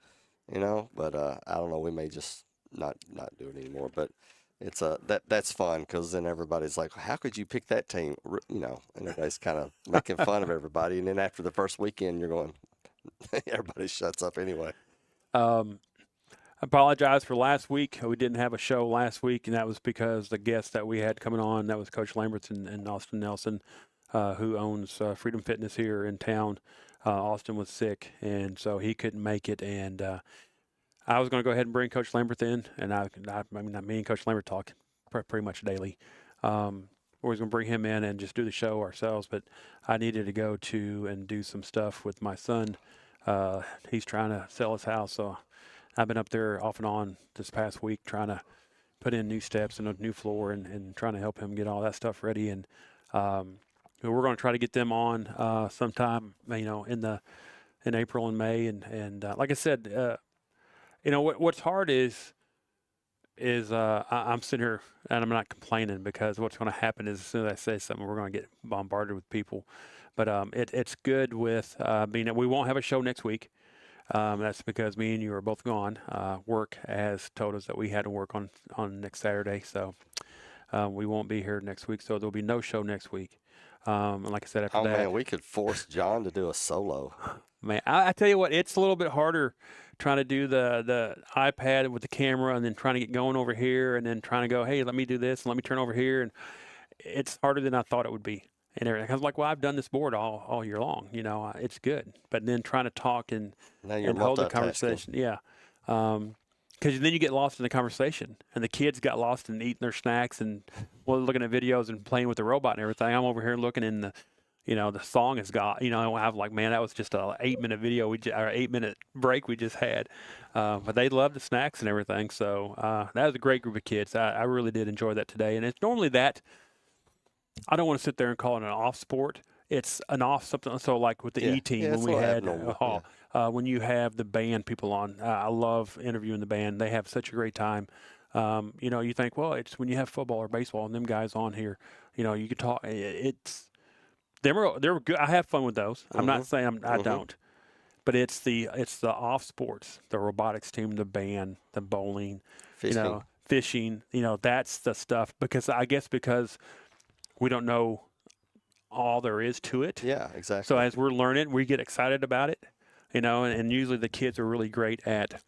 But I don't know. We may just not do it anymore. But it's that's fun, because then everybody's like, how could you pick that team? And everybody's kind of making fun of everybody, and then after the first weekend, you're going, everybody shuts up anyway. I apologize for last week. We didn't have a show last week, and that was because the guest that we had coming on, that was Coach Lamberts and Austin Nelson, who owns Freedom Fitness here in town. Austin was sick, and so he couldn't make it. And I was going to go ahead and bring Coach Lambert in, and me and Coach Lambert talk pretty much daily. We was going to bring him in and just do the show ourselves, but I needed to go to and do some stuff with my son. He's trying to sell his house, so I've been up there off and on this past week trying to put in new steps and a new floor and trying to help him get all that stuff ready. And we're going to try to get them on sometime, in April and May. And like I said, what's hard is I'm sitting here and I'm not complaining, because what's going to happen is as soon as I say something, we're going to get bombarded with people. But it's good with being that we won't have a show next week. That's because me and you are both gone. Work has told us that we had to work on next Saturday, so we won't be here next week. So there'll be no show next week. And like I said, after that, man, we could force John to do a solo. Man, I tell you what, it's a little bit harder trying to do the iPad with the camera, and then trying to get going over here, and then trying to go, hey, let me do this, and let me turn over here, and it's harder than I thought it would be. And everything. I was like, well, I've done this board all year long. It's good. But then trying to talk and hold the conversation. Yeah. Because then you get lost in the conversation. And the kids got lost in eating their snacks and looking at videos and playing with the robot and everything. I'm over here looking in the song has got, I'm like, man, that was just a 8-minute video, or 8-minute break we just had. But they love the snacks and everything. So that was a great group of kids. I really did enjoy that today. And it's normally that. I don't want to sit there and call it an off sport. It's an off something. So like with the E-team, when we had when you have the band people on, I love interviewing the band. They have such a great time. You think, well, it's when you have football or baseball and them guys on here, you can talk. They're good. I have fun with those. I'm not saying I don't, but it's the off sports, the robotics team, the band, the bowling, fishing. That's the stuff, because we don't know all there is to it. Yeah, exactly. So as we're learning, we get excited about it, and usually the kids are really great at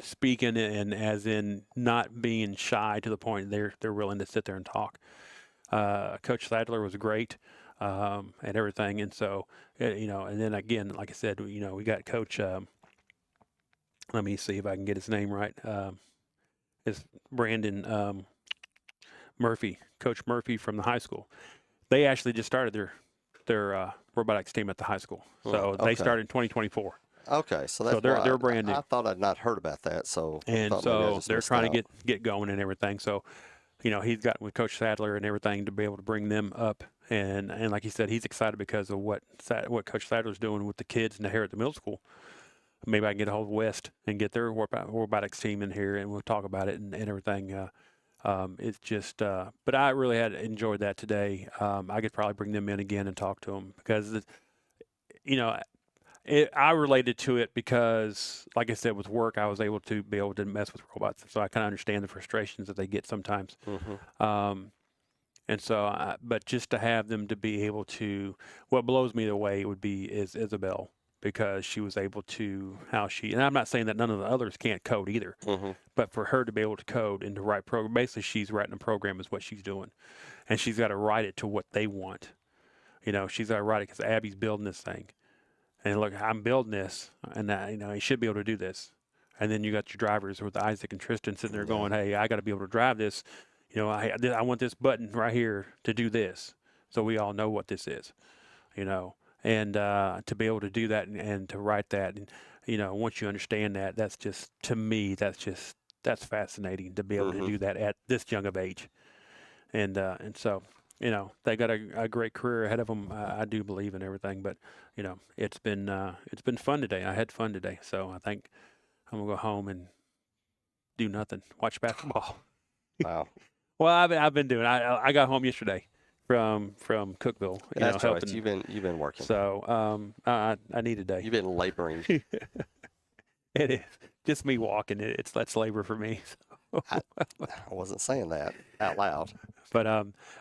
speaking, and as in not being shy to the point they're willing to sit there and talk. Coach Sadler was great at everything, and so and then again, like I said, we got Coach. Let me see if I can get his name right. It's Brandon Murphy. Coach Murphy from the high school. They actually just started their robotics team at the high school. So they started in 2024. Okay, so that's they're brand new. I thought I'd not heard about that. So they're trying to get going and everything. So he's got with Coach Sadler and everything to be able to bring them up. And like he said, he's excited because of what Coach Sadler's doing with the kids in the here at the middle school. Maybe I can get a hold of West and get their robotics team in here, and we'll talk about it and everything. It's just, but I really had enjoyed that today. I could probably bring them in again and talk to them, because, I related to it because, like I said, with work, I was able to mess with robots, so I kind of understand the frustrations that they get sometimes. And so, but just to have them to be able to, what blows me away is Isabel, because she was able to, and I'm not saying that none of the others can't code either, but for her to be able to code and to write program, basically she's writing a program is what she's doing, and she's got to write it to what they want. She's got to write it because Abby's building this thing, and look, I'm building this, and you should be able to do this. And then you got your drivers with Isaac and Tristan sitting there going, "Hey, I got to be able to drive this. I want this button right here to do this, so we all know what this is, and to be able to do that and to write that, and once you understand that, that's just, to me, that's fascinating to be able to do that at this young of age, and so they got a great career ahead of them. I do believe in everything, but it's been fun today. I had fun today, so I think I'm gonna go home and do nothing, watch basketball. Wow. Well, I've been doing. I got home yesterday from Cookeville. That's right. helping. You've been working. So I need a day. You've been laboring. It is just me walking. That's labor for me. So. I wasn't saying that out loud. But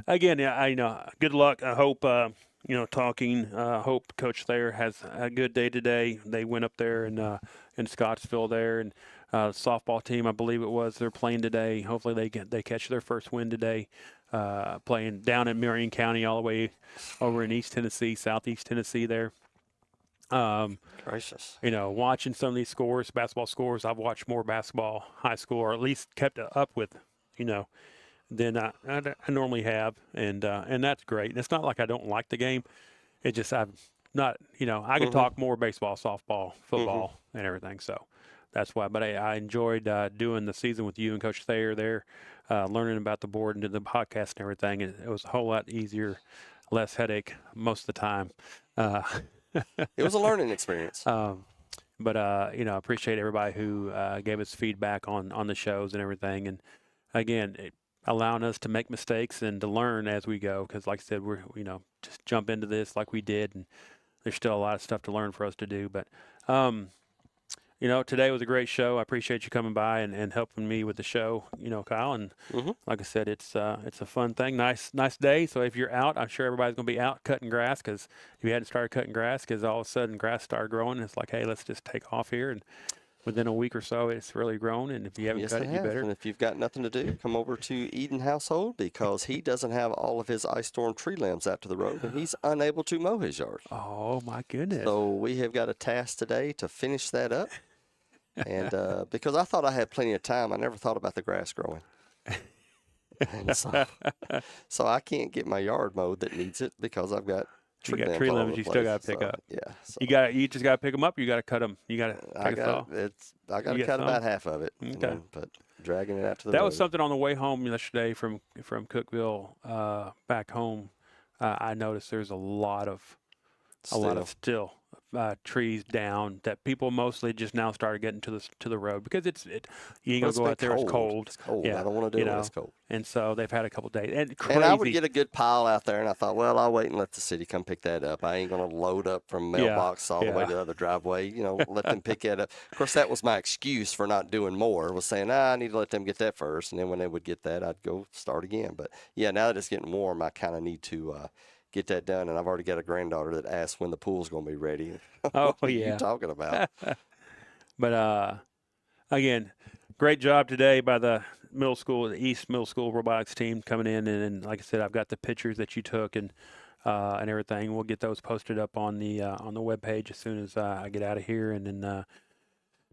again, good luck. I hope hope Coach Thayer has a good day today. They went up there in Scottsville there, and softball team, I believe it was, they're playing today. Hopefully they catch their first win today, playing down in Marion County, all the way over in East Tennessee, Southeast Tennessee there. Gracious. Watching some of these scores, basketball scores, I've watched more basketball high school, or at least kept up with, than I normally have, and that's great. And it's not like I don't like the game. It just I've not, I could talk more baseball, softball, football, and everything. So that's why. But I enjoyed doing the season with you and Coach Thayer there, learning about the board and the podcast and everything. And it was a whole lot easier, less headache most of the time. It was a learning experience. But I appreciate everybody who gave us feedback on the shows and everything. And again, allowing us to make mistakes and to learn as we go. Because like I said, we're, just jump into this like we did, and there's still a lot of stuff to learn for us to do. But, today was a great show. I appreciate you coming by and helping me with the show, Kyle. And like I said, it's a fun thing. Nice day. So if you're out, I'm sure everybody's going to be out cutting grass, because if you hadn't started cutting grass, because all of a sudden grass started growing, it's like, hey, let's just take off here. And within a week or so, it's really grown. And if you haven't cut it, you better. And if you've got nothing to do, come over to Eden Household, because he doesn't have all of his ice storm tree limbs out to the road, and he's unable to mow his yard. Oh, my goodness. So we have got a task today to finish that up. And because I thought I had plenty of time, I never thought about the grass growing. And so I can't get my yard mowed that needs it, because I've got tree limbs you still got to pick up. Yeah. So you just got to pick them up. You got to cut them. You got to I got to cut about half of it. Okay. But dragging it out to the That road. was something on the way home yesterday from Cookeville back home. I noticed there's a lot of trees down that people mostly just now started getting to the road, because you ain't gonna go out there. It's cold. It's cold. Yeah, I don't want to do it when it's cold. And so they've had a couple days. And crazy. And I would get a good pile out there, and I thought, well, I'll wait and let the city come pick that up. I ain't gonna load up from mailbox all the way to the other driveway. Let them pick that up. Of course, that was my excuse for not doing more. Was saying, I need to let them get that first, and then when they would get that, I'd go start again. But yeah, now that it's getting warm, I kind of need to get that done. And I've already got a granddaughter that asks when the pool's going to be ready. Oh, what yeah. are you talking about? But again, great job today by the East Middle School robotics team coming in. And like I said, I've got the pictures that you took and everything. We'll get those posted up on the webpage as soon as I get out of here. And then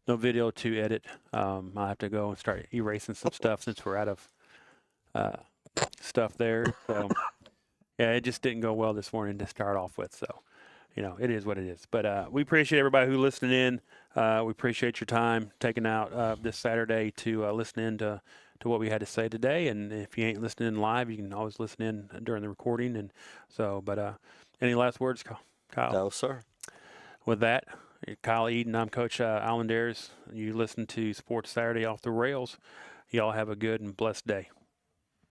no video to edit. I'll have to go and start erasing some stuff since we're out of stuff there. So. Yeah, it just didn't go well this morning to start off with. So, it is what it is. But we appreciate everybody who listened in. We appreciate your time taking out this Saturday to listen in to what we had to say today. And if you ain't listening live, you can always listen in during the recording. And so, but any last words, Kyle? No, sir. With that, Kyle Eden, I'm Coach Alan Dares. You listen to Sports Saturday Off the Rails. Y'all have a good and blessed day.